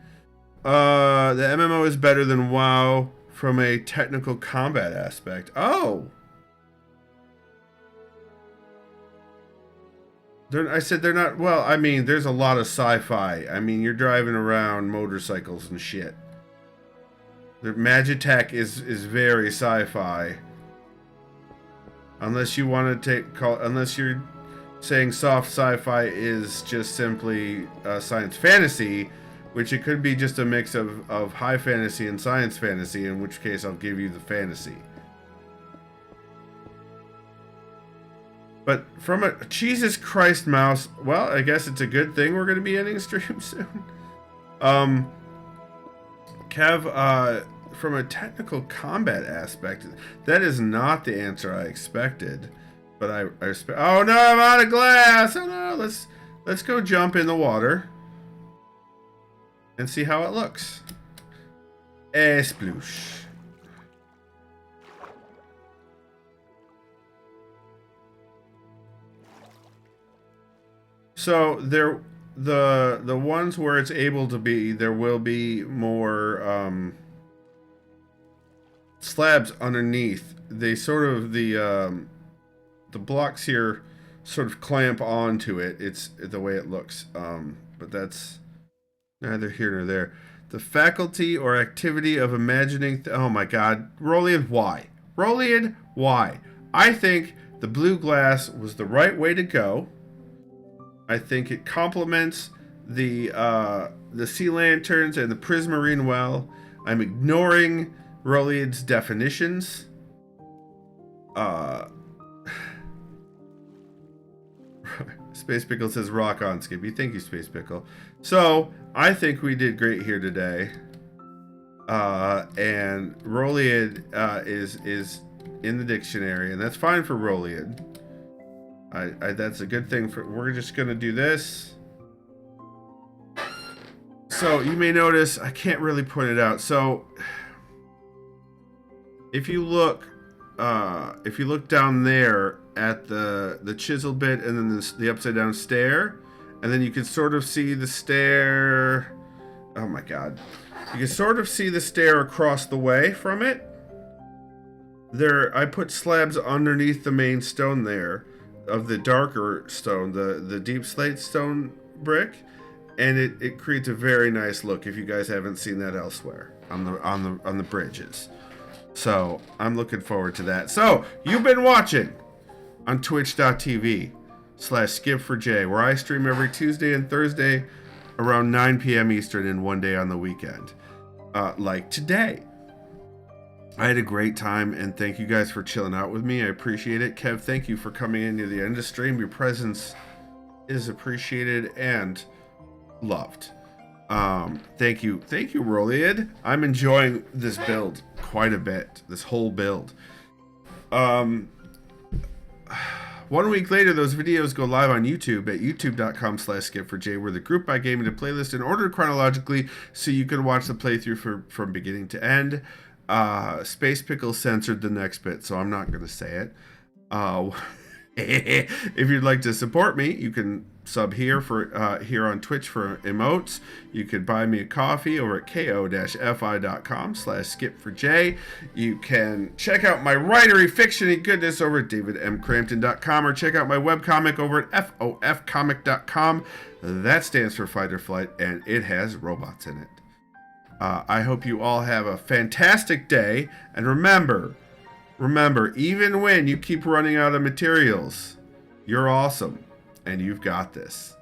The MMO is better than WoW from a technical combat aspect. Oh! I said they're not... Well, I mean, there's a lot of sci-fi. I mean, you're driving around motorcycles and shit. The Magitech is very sci-fi. Unless you want to unless you're saying soft sci-fi is just simply science fantasy, which it could be just a mix of high fantasy and science fantasy, in which case I'll give you the fantasy. But from a... Jesus Christ, mouse. Well, I guess it's a good thing we're going to be ending stream soon. Kev, from a technical combat aspect, that is not the answer I expected. But I expect... Oh no, I'm out of glass! Oh no, let's go jump in the water and see how it looks. Sploosh. So the ones where it's able to be, there will be more slabs underneath. They sort of the blocks here sort of clamp onto it. It's the way it looks. But that's neither here nor there. The faculty or activity of imagining. Oh my God, Rolian, why? Rolian, why? I think the blue glass was the right way to go. I think it complements the sea lanterns and the prismarine well. I'm ignoring Rolian's definitions. Space Pickle says rock on, Skippy. Thank you, Space Pickle. So I think we did great here today. And Rolian is in the dictionary, and that's fine for Rolian. That's a good thing. We're just gonna do this. So you may notice I can't really point it out. So if you look down there at the chisel bit and then the upside down stair, and then you can sort of see the stair. Oh my God, you can sort of see the stair across the way from it. There, I put slabs underneath the main stone there, of the darker stone, the deep slate stone brick, and it creates a very nice look if you guys haven't seen that elsewhere on the bridges. So I'm looking forward to that. So you've been watching on twitch.tv/Skip4J, where I stream every Tuesday and Thursday around 9 p.m. Eastern and one day on the weekend, like today. I had a great time, and thank you guys for chilling out with me. I appreciate it. Kev, thank you for coming in near the end of the stream. Your presence is appreciated and loved. Thank you, Rolian. I'm enjoying this build quite a bit. This whole build. 1 week later, those videos go live on YouTube at youtube.com/Skip4J, where the group by game into playlist in order chronologically, so you can watch the playthrough from beginning to end. Space Pickle censored the next bit, so I'm not going to say it. If you'd like to support me, you can sub here on Twitch for emotes. You could buy me a coffee over at ko-fi.com/Skip4J. You can check out my writery fiction and goodness over at davidmcrampton.com, or check out my webcomic over at fofcomic.com. That stands for Fight or Flight, and it has robots in it. I hope you all have a fantastic day, and remember, even when you keep running out of materials, you're awesome, and you've got this.